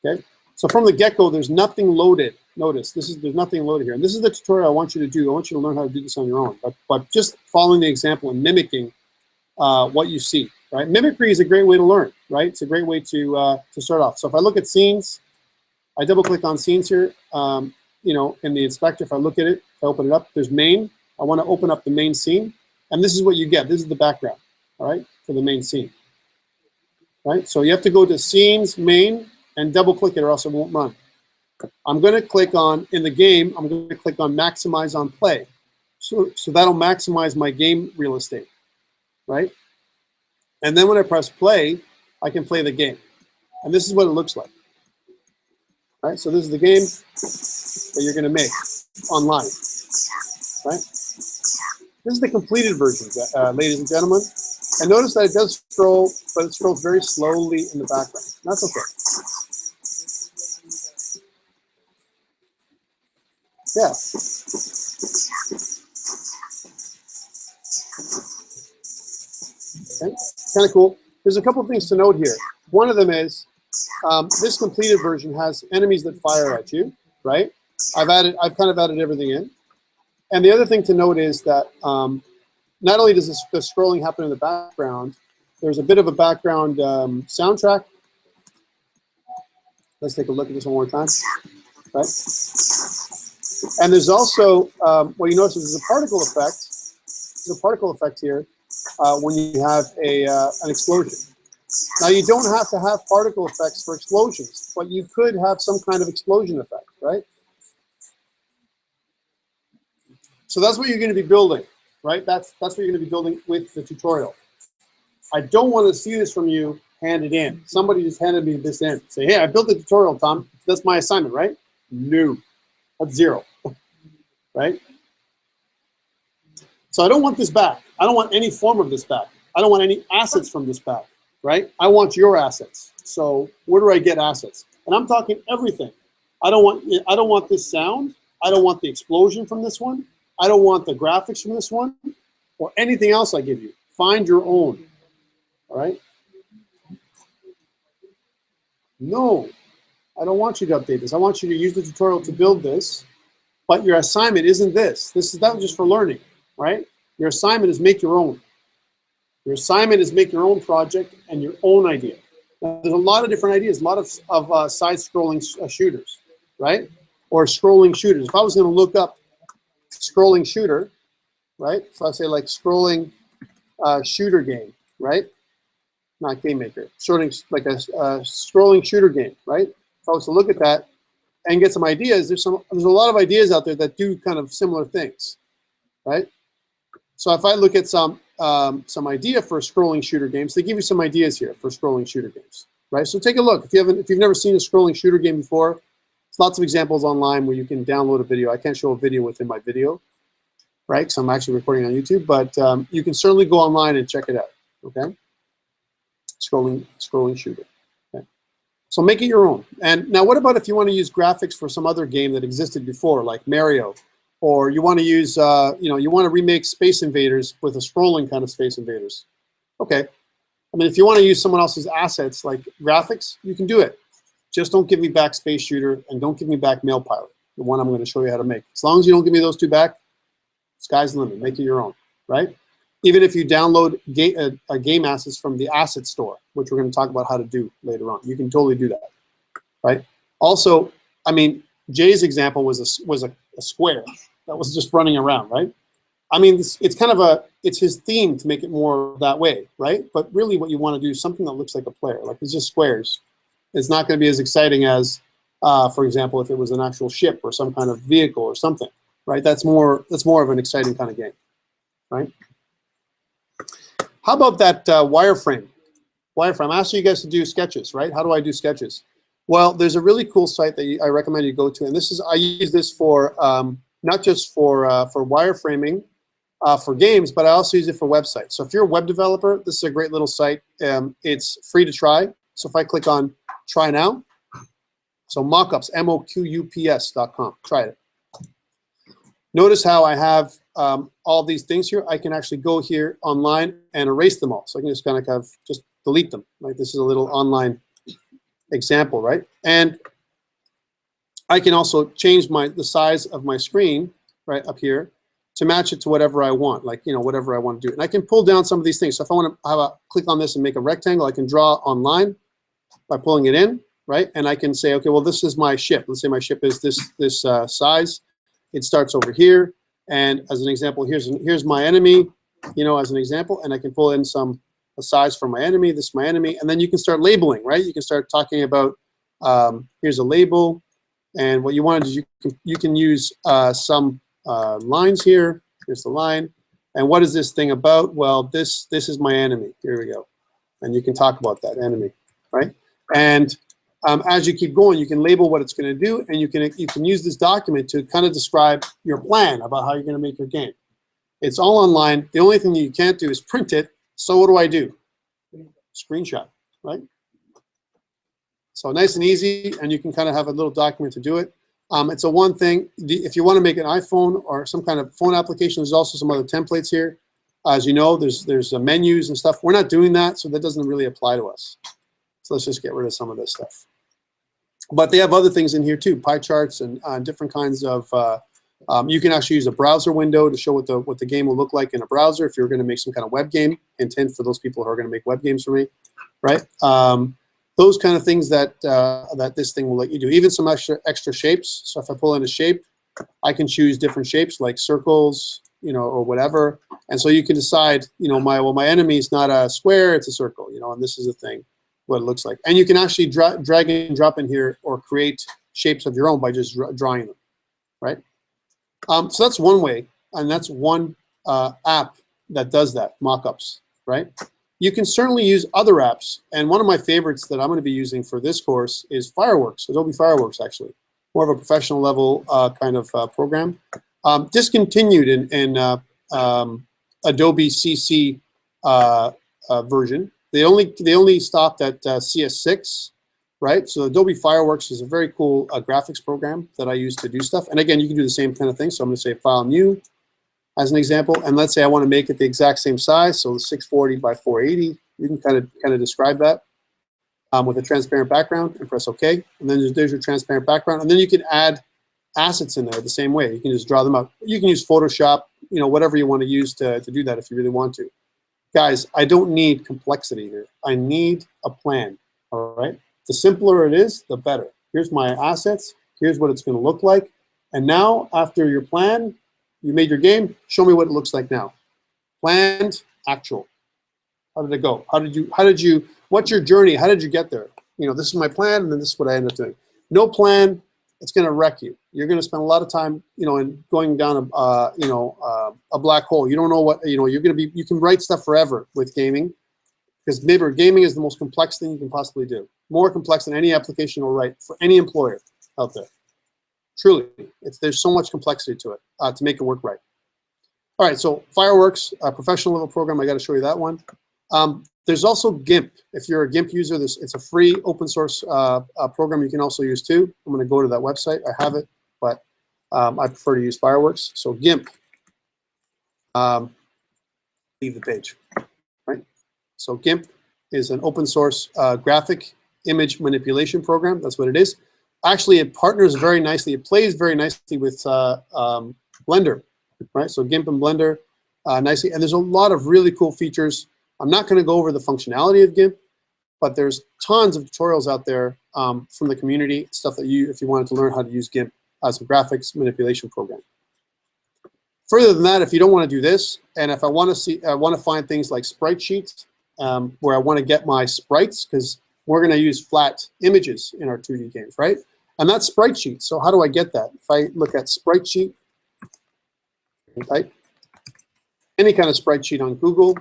Okay, so from the get-go, there's nothing loaded. Notice there's nothing loaded here, and this is the tutorial I want you to do. I want you to learn how to do this on your own, but just following the example and mimicking what you see. Right, mimicry is a great way to learn. Right, it's a great way to start off. So if I look at scenes, I double-click on scenes here. In the inspector, if I look at it, if I open it up, there's main. I want to open up the main scene, and this is what you get. This is the background, all right, for the main scene. Right, so you have to go to scenes, main, and double-click it, or else it won't run. I'm going to click on, in the game, I'm going to click on maximize on play. So that'll maximize my game real estate, right? And then when I press play, I can play the game. And this is what it looks like. Right, so this is the game that you're going to make online, right? This is the completed version, ladies and gentlemen. And notice that it does scroll, but it scrolls very slowly in the background. That's okay. Yeah. Okay. Kind of cool. There's a couple of things to note here. One of them is this completed version has enemies that fire at you, right? I've kind of added everything in. And the other thing to note is that not only does the scrolling happen in the background, there's a bit of a background soundtrack. Let's take a look at this one more time, right? And there's also, what you notice is there's a particle effect. There's a particle effect here when you have an explosion. Now, you don't have to have particle effects for explosions, but you could have some kind of explosion effect, right? So that's what you're going to be building, right? That's what you're going to be building with the tutorial. I don't want to see this from you handed in. Somebody just handed me this in. Say, hey, I built the tutorial, Tom. That's my assignment, right? No, that's 0, right? So I don't want this back. I don't want any form of this back. I don't want any assets from this back, right? I want your assets. So where do I get assets? And I'm talking everything. I don't want this sound. I don't want the explosion from this one. I don't want the graphics from this one or anything else I give you. Find your own, all right? No, I don't want you to update this. I want you to use the tutorial to build this, but your assignment isn't this. That was just for learning, right? Your assignment is make your own. Your assignment is make your own project and your own idea. Now, there's a lot of different ideas, a lot of side-scrolling shooters, right? Or scrolling shooters. If I was going to look up scrolling shooter, right? So I say like scrolling shooter game, right? Not game maker. Like a scrolling shooter game, right? If I was to look at that and get some ideas, there's a lot of ideas out there that do kind of similar things, right? So if I look at some idea for scrolling shooter games, they give you some ideas here for scrolling shooter games, right? So take a look. If you've never seen a scrolling shooter game before, there's lots of examples online where you can download a video. I can't show a video within my video, right? Because I'm actually recording on YouTube, but you can certainly go online and check it out, okay? Scrolling shooter, okay? So make it your own. And now what about if you want to use graphics for some other game that existed before, like Mario, or you want to use, you want to remake Space Invaders with a scrolling kind of Space Invaders. Okay. I mean, if you want to use someone else's assets like graphics, you can do it. Just don't give me back Space Shooter and don't give me back Mail Pilot, the one I'm going to show you how to make. As long as you don't give me those two back, sky's the limit. Make it your own, right? Even if you download game assets from the asset store, which we're going to talk about how to do later on, you can totally do that, right? Also, I mean, Jay's example was a square that was just running around, right? I mean, it's kind of it's his theme to make it more that way, right? But really what you want to do is something that looks like a player, like it's just squares. It's not going to be as exciting as, for example, if it was an actual ship or some kind of vehicle or something, right? That's more of an exciting kind of game, right? How about that wireframe? Wireframe. I asked you guys to do sketches, right? How do I do sketches? Well, there's a really cool site that I recommend you go to, and this is I use this for not just for wireframing for games, but I also use it for websites. So if you're a web developer, this is a great little site. It's free to try. So if I click on Try Now, so mockups, moqups.com. Try it. Notice how I have all these things here. I can actually go here online and erase them all. So I can just kind of just delete them. Like this is a little online example, right? And I can also change the size of my screen right up here to match it to whatever I want, like whatever I want to do. And I can pull down some of these things. So if I want to click on this and make a rectangle, I can draw online by pulling it in, right? And I can say, okay, well, this is my ship. Let's say my ship is this size. It starts over here, and as an example, here's my enemy, as an example, and I can pull in a size for my enemy. This is my enemy, and then you can start labeling, right? You can start talking about here's a label, and what you want to do is you can use some lines here. Here's the line, and what is this thing about? Well, this is my enemy. Here we go, and you can talk about that enemy, right? And as you keep going, you can label what it's going to do, and you can use this document to kind of describe your plan about how you're going to make your game. It's all online. The only thing that you can't do is print it. So what do? Screenshot, right? So nice and easy, and you can kind of have a little document to do it. It's a one thing. If you want to make an iPhone or some kind of phone application, there's also some other templates here. As you know, there's menus and stuff. We're not doing that, so that doesn't really apply to us. So let's just get rid of some of this stuff. But they have other things in here too, pie charts and different kinds of. You can actually use a browser window to show what the game will look like in a browser if you're going to make some kind of web game. Intent for those people who are going to make web games for me, right? Those kind of things that this thing will let you do. Even some extra shapes. So if I pull in a shape, I can choose different shapes like circles, or whatever. And so you can decide, my enemy is not a square, it's a circle, and this is a thing. What it looks like, and you can actually drag and drop in here or create shapes of your own by just drawing them, right? So that's one way, and that's one app that does that, mockups, right? You can certainly use other apps, and one of my favorites that I'm going to be using for this course is Fireworks, Adobe Fireworks, actually, more of a professional level kind of program. Discontinued in Adobe CC version. They only stopped at CS6, right? So Adobe Fireworks is a very cool graphics program that I use to do stuff. And again, you can do the same kind of thing. So I'm going to say File New as an example, and let's say I want to make it the exact same size, so 640 by 480. You can kind of describe that with a transparent background and press OK. And then there's your transparent background, and then you can add assets in there the same way. You can just draw them out. You can use Photoshop, whatever you want to use to do that if you really want to. Guys, I don't need complexity here. I need a plan, all right? The simpler it is, the better. Here's my assets. Here's what it's going to look like. And now, after your plan, you made your game, show me what it looks like now. Planned, actual. How did it go? What's your journey? How did you get there? This is my plan, and then this is what I ended up doing. No plan, it's going to wreck you. You're going to spend a lot of time, in going down a black hole. You don't know what, you can write stuff forever with gaming, because maybe gaming is the most complex thing you can possibly do. More complex than any application will write for any employer out there. Truly, there's so much complexity to it to make it work right. All right, so Fireworks, a professional level program. I got to show you that one. There's also GIMP. If you're a GIMP user, it's a free open source program you can also use too. I'm going to go to that website. I have it, but I prefer to use Fireworks. So GIMP. Leave the page, right? So GIMP is an open source graphic image manipulation program. That's what it is. Actually, it partners very nicely. It plays very nicely with Blender, right? So GIMP and Blender nicely. And there's a lot of really cool features. I'm not going to go over the functionality of GIMP, but there's tons of tutorials out there from the community, stuff that if you wanted to learn how to use GIMP as a graphics manipulation program. Further than that, if you don't want to do this, and if I want to find things like sprite sheets, where I want to get my sprites, because we're going to use flat images in our 2D games, right? And that's sprite sheet. So how do I get that? If I look at sprite sheet, type any kind of sprite sheet on Google,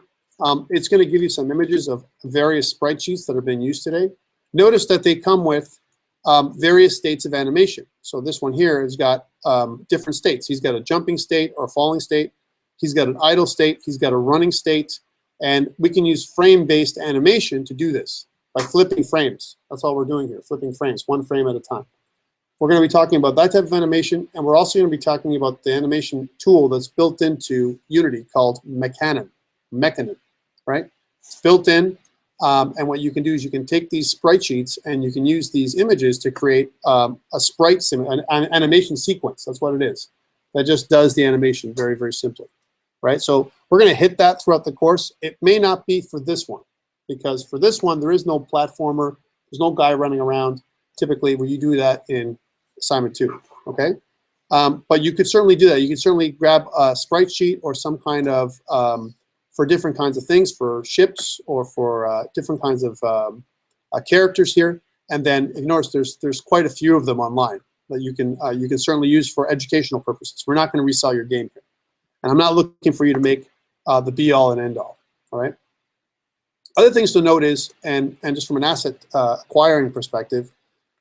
It's going to give you some images of various sprite sheets that are being used today. Notice that they come with various states of animation. So this one here has got different states. He's got a jumping state or a falling state. He's got an idle state. He's got a running state. And we can use frame-based animation to do this by flipping frames. That's all we're doing here, flipping frames, one frame at a time. We're going to be talking about that type of animation, and we're also going to be talking about the animation tool that's built into Unity called Mecanim, right? It's built in, and what you can do is you can take these sprite sheets and you can use these images to create a sprite, an animation sequence. That's what it is. That just does the animation very, very simply, right? So we're going to hit that throughout the course. It may not be for this one, because for this one, there is no platformer. There's no guy running around. Typically, when you do that in assignment 2, okay? But you could certainly do that. You could certainly grab a sprite sheet or some kind of, for different kinds of things, for ships or for different kinds of characters here. And then you notice there's quite a few of them online that you can certainly use for educational purposes. We're not going to resell your game here. And I'm not looking for you to make the be-all and end-all, all right? Other things to note is, and just from an asset acquiring perspective,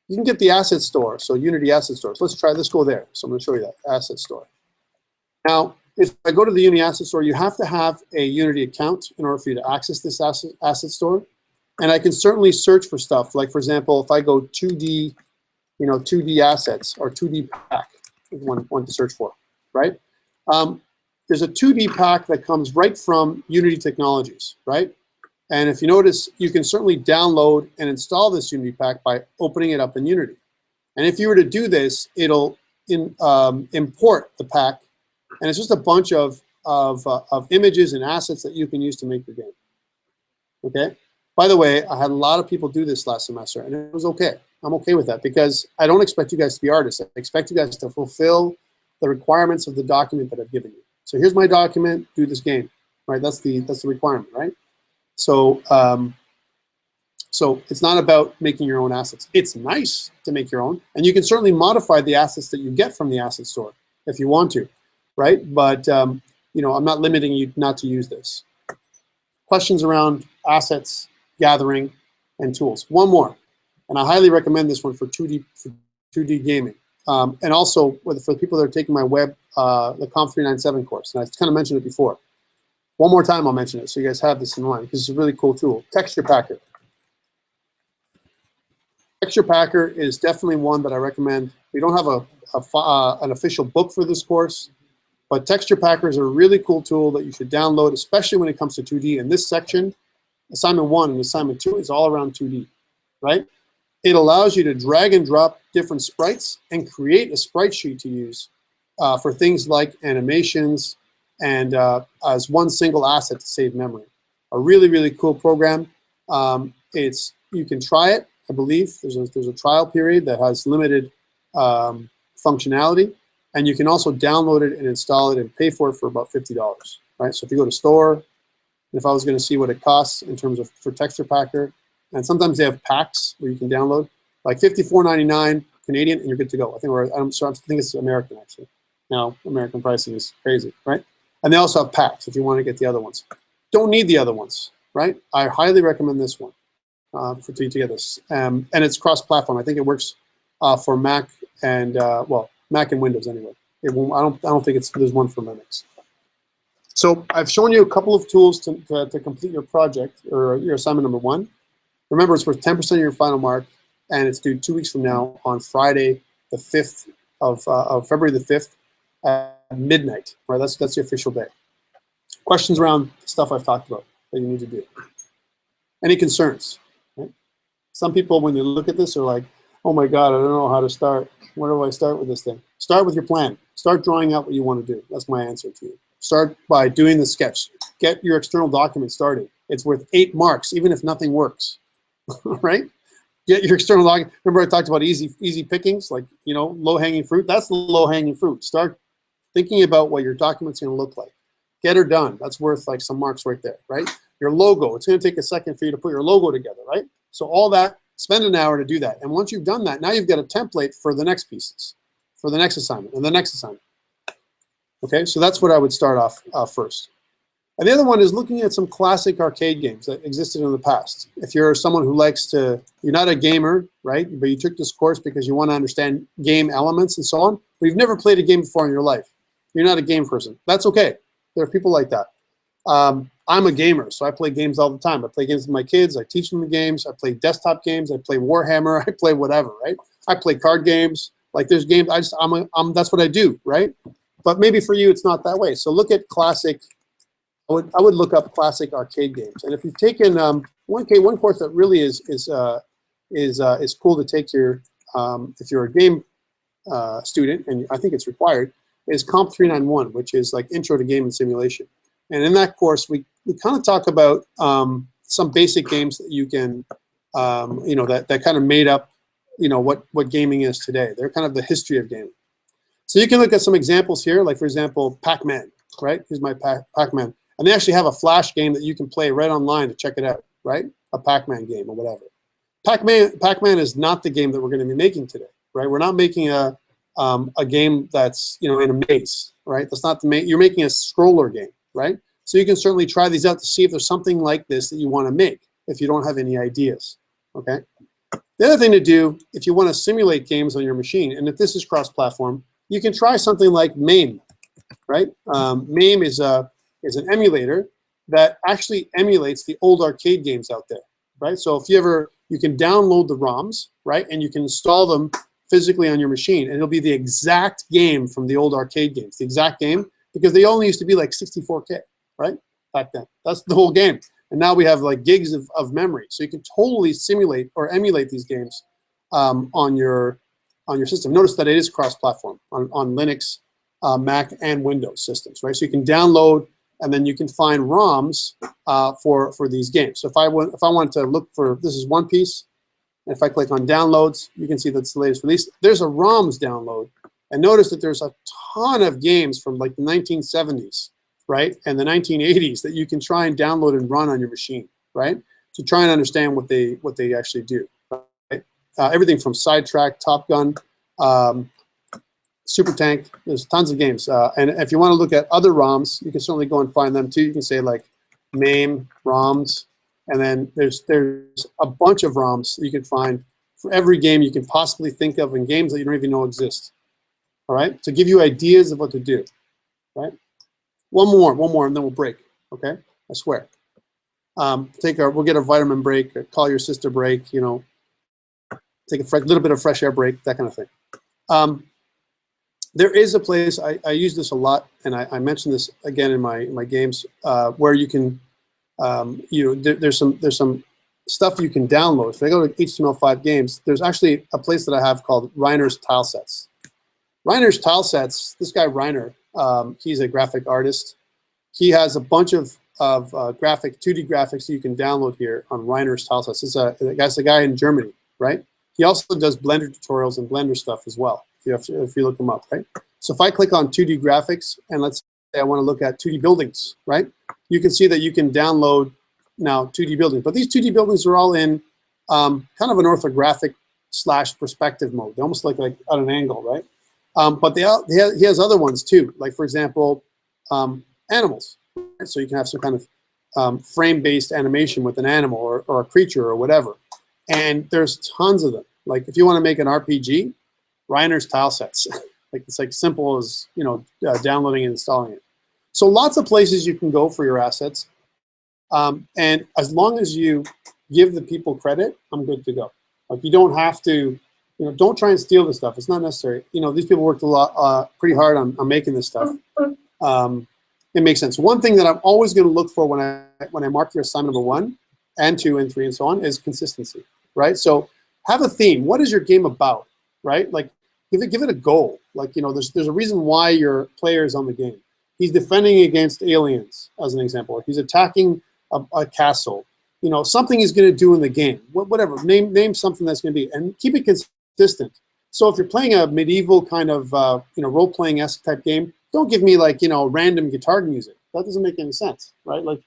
you can get the asset store, so Unity asset store. So let's go there. So I'm going to show you that asset store. Now, if I go to the Unity asset store, you have to have a Unity account in order for you to access this asset store. And I can certainly search for stuff. Like, for example, if I go 2D, 2D assets or 2D pack is one to search for, right? There's a 2D pack that comes right from Unity Technologies, right? And if you notice, you can certainly download and install this Unity pack by opening it up in Unity. And if you were to do this, it'll import the pack, and it's just a bunch of images and assets that you can use to make your game. Okay. By the way, I had a lot of people do this last semester, and it was okay. I'm okay with that because I don't expect you guys to be artists. I expect you guys to fulfill the requirements of the document that I've given you. So here's my document. Do this game. Right. That's the requirement. Right. So, so it's not about making your own assets. It's nice to make your own, and you can certainly modify the assets that you get from the asset store if you want to, right? But I'm not limiting you not to use this. Questions around assets, gathering, and tools. One more, and I highly recommend this one for 2D gaming, and also for the people that are taking my web, the COMP397 course. And I kind of mentioned it before. One more time, I'll mention it so you guys have this in mind because it's a really cool tool. Texture Packer. Texture Packer is definitely one that I recommend. We don't have an official book for this course, but Texture Packer is a really cool tool that you should download, especially when it comes to 2D. In this section, assignment 1 and assignment 2 is all around 2D, right? It allows you to drag and drop different sprites and create a sprite sheet to use for things like animations, and as one single asset to save memory. A really, really cool program. You can try it, I believe. There's a trial period that has limited functionality, and you can also download it and install it and pay for it for about $50, right? So if you go to store, if I was going to see what it costs in terms of for Texture Packer, and sometimes they have packs where you can download, like $54.99 Canadian, and you're good to go. I think it's American actually. Now American pricing is crazy, right? And they also have packs if you want to get the other ones. Don't need the other ones, right? I highly recommend this one to get this. And it's cross-platform. I think it works for Mac and Mac and Windows anyway. It won't, I don't think there's one for Linux. So I've shown you a couple of tools to complete your project or your assignment number 1. Remember, it's worth 10% of your final mark, and it's due 2 weeks from now on Friday, the 5th of February the 5th. At midnight, right? That's the official day. Questions around stuff I've talked about that you need to do. Any concerns? Right? Some people, when they look at this, are like, "Oh my God, I don't know how to start. Where do I start with this thing?" Start with your plan. Start drawing out what you want to do. That's my answer to you. Start by doing the sketch. Get your external document started. It's worth 8 marks, even if nothing works. Right? Get your external document. Remember, I talked about easy pickings, like low-hanging fruit. That's the low-hanging fruit. Start thinking about what your document's going to look like. Get her done. That's worth like some marks right there, right? Your logo. It's going to take a second for you to put your logo together, right? So all that, spend an hour to do that. And once you've done that, now you've got a template for the next pieces, for the next assignment and the next assignment. Okay, so that's what I would start off first. And the other one is looking at some classic arcade games that existed in the past. If you're someone who likes to, you're not a gamer, right? But you took this course because you want to understand game elements and so on, but you've never played a game before in your life. You're not a game person. That's okay. There are people like that. I'm a gamer, so I play games all the time. I play games with my kids. I teach them the games. I play desktop games. I play Warhammer. I play whatever, right? I play card games. Like there's games. That's what I do, right? But maybe for you, it's not that way. So look at classic. I would look up classic arcade games. And if you've taken one course that really is cool to take your if you're a game student, and I think it's required, is COMP301, which is like Intro to Game and Simulation. And in that course, we kind of talk about some basic games that you can, that kind of made up, what gaming is today. They're kind of the history of gaming. So you can look at some examples here, like for example, Pac-Man, right? Here's my Pac-Man. And they actually have a Flash game that you can play right online to check it out, right? A Pac-Man game or whatever. Pac-Man is not the game that we're going to be making today, right? We're not making a game that's in a maze, right? That's not the main. You're making a scroller game, right? So you can certainly try these out to see if there's something like this that you want to make if you don't have any ideas, okay? The other thing to do if you want to simulate games on your machine, and if this is cross-platform, you can try something like MAME, right? MAME is an emulator that actually emulates the old arcade games out there, right? So if you can download the ROMs, right? And you can install them physically on your machine, and it'll be the exact game from the old arcade games, the exact game, because they only used to be like 64K, right? Back then. That's the whole game. And now we have like gigs of memory. So you can totally simulate or emulate these games on your system. Notice that it is cross-platform on Linux, Mac, and Windows systems, right? So you can download, and then you can find ROMs for these games. So if I want to look for, this is one piece, and if I click on downloads, you can see that's the latest release. There's a ROMs download, and notice that there's a ton of games from like the 1970s, right, and the 1980s that you can try and download and run on your machine, right, to try and understand what they actually do. Right? Everything from Sidetrack, Top Gun, Super Tank. There's tons of games, and if you want to look at other ROMs, you can certainly go and find them too. You can say like MAME ROMs, and then there's a bunch of ROMs you can find for every game you can possibly think of, and games that you don't even know exist. All right, to give you ideas of what to do. Right, one more, and then we'll break. Okay, I swear. We'll get a vitamin break. Call your sister break. Take a little bit of fresh air break, that kind of thing. There is a place, I use this a lot, and I mentioned this again in my games, where you can, there's some stuff you can download. If I go to HTML5 games, there's actually a place that I have called Reiner's Tile Sets. Reiner's Tile Sets, this guy Reiner, he's a graphic artist. He has a bunch of 2D graphics you can download here on Reiner's Tile Sets. It's a guy in Germany, right? He also does Blender tutorials and Blender stuff as well, if you look them up, right? So if I click on 2D graphics, and let's say I want to look at 2D buildings, right? You can see that you can download now 2D buildings. But these 2D buildings are all in kind of an orthographic / perspective mode. They almost look like at an angle, right? But he has other ones too, like for example, animals. Right? So you can have some kind of frame-based animation with an animal or a creature or whatever. And there's tons of them. Like if you want to make an RPG, Reiner's Tile Sets. Like it's like simple as downloading and installing it. So lots of places you can go for your assets. And as long as you give the people credit, I'm good to go. Like you don't have to, don't try and steal this stuff. It's not necessary. These people worked a lot, pretty hard on making this stuff. It makes sense. One thing that I'm always going to look for when I mark your assignment number 1 and 2 and 3 and so on is consistency, right? So have a theme. What is your game about, right? Like give it a goal. Like there's a reason why your player is on the game. He's defending against aliens, as an example. He's attacking a castle. Something he's going to do in the game. Whatever. Name something that's going to be, and keep it consistent. So if you're playing a medieval kind of role-playing-esque type game, don't give me like random guitar music. That doesn't make any sense, right? Like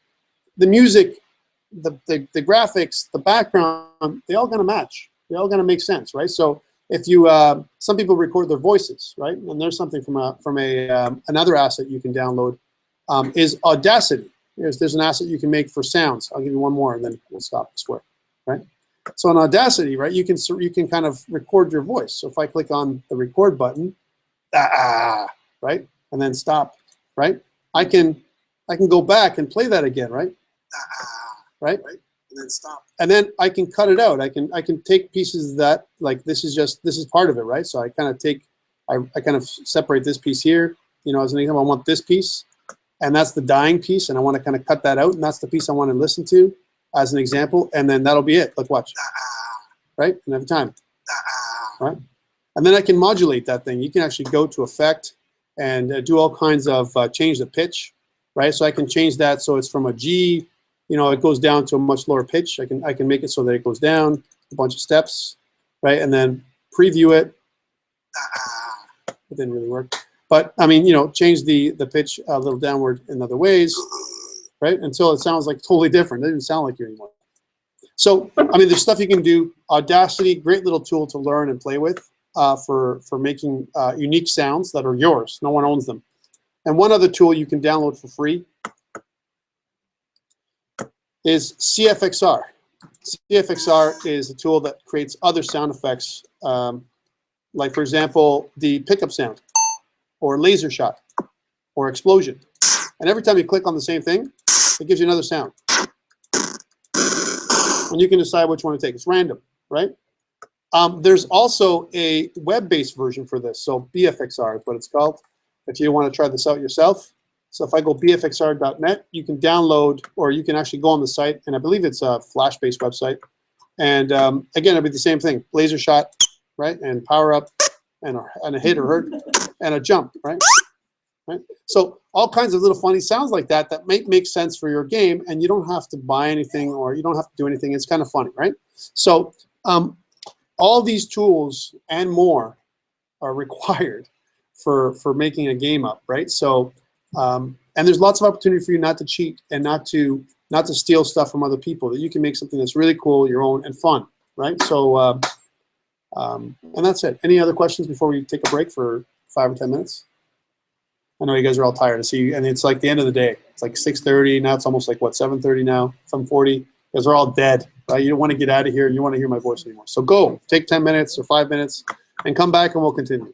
the music, the graphics, the background, they all gonna match. They all gonna make sense, right? So if you some people record their voices, right? And there's something from another asset you can download is Audacity. There's an asset you can make for sounds. I'll give you one more, and then we'll stop. I swear, right? So in Audacity, right, you can kind of record your voice. So if I click on the record button, right, and then stop, right, I can go back and play that again, right, right, and then stop, and then I can cut it out. I can take pieces that, like, this is part of it, right? So I kind of separate this piece here, you know, as an example. I want this piece, and that's the dying piece, and I want to kind of cut that out, and that's the piece I want to listen to, as an example, and then that'll be it. Like, watch, right? And every time, right? And then I can modulate that thing. You can actually go to effect and do all kinds of change the pitch, right? So I can change that so it's from a G, you know, it goes down to a much lower pitch. I can make it so that it goes down a bunch of steps, right? And then preview it. It didn't really work, but I mean, you know, change the pitch a little downward in other ways, right? Until it sounds like totally different. It doesn't sound like you anymore. So, I mean, there's stuff you can do. Audacity, great little tool to learn and play with for making unique sounds that are yours. No one owns them. And one other tool you can download for free is CFXR. CFXR is a tool that creates other sound effects, like, for example, the pickup sound, or laser shot, or explosion. And every time you click on the same thing, it gives you another sound. And you can decide which one to take. It's random, right? There's also a web-based version for this. So BFXR is what it's called, if you want to try this out yourself. So if I go bfxr.net, you can download, or you can actually go on the site, and I believe it's a Flash-based website. And again, it'll be the same thing. Laser shot, right? And power up, and a hit or hurt, and a jump, right? Right? So all kinds of little funny sounds like that make sense for your game, and you don't have to buy anything, or you don't have to do anything. It's kind of funny, right? So all these tools and more are required for making a game up, right? So and there's lots of opportunity for you not to cheat and not to steal stuff from other people. That you can make something that's really cool, your own, and fun, right? So and that's it. Any other questions before we take a break for 5 or 10 minutes? I know you guys are all tired. I see, and it's like the end of the day. It's like 6:30 now. It's almost like what, 7:30 now, 7:40. Because we're all dead, right? You don't want to get out of here. You want to hear my voice anymore. So go, take 10 minutes or 5 minutes, and come back, and we'll continue.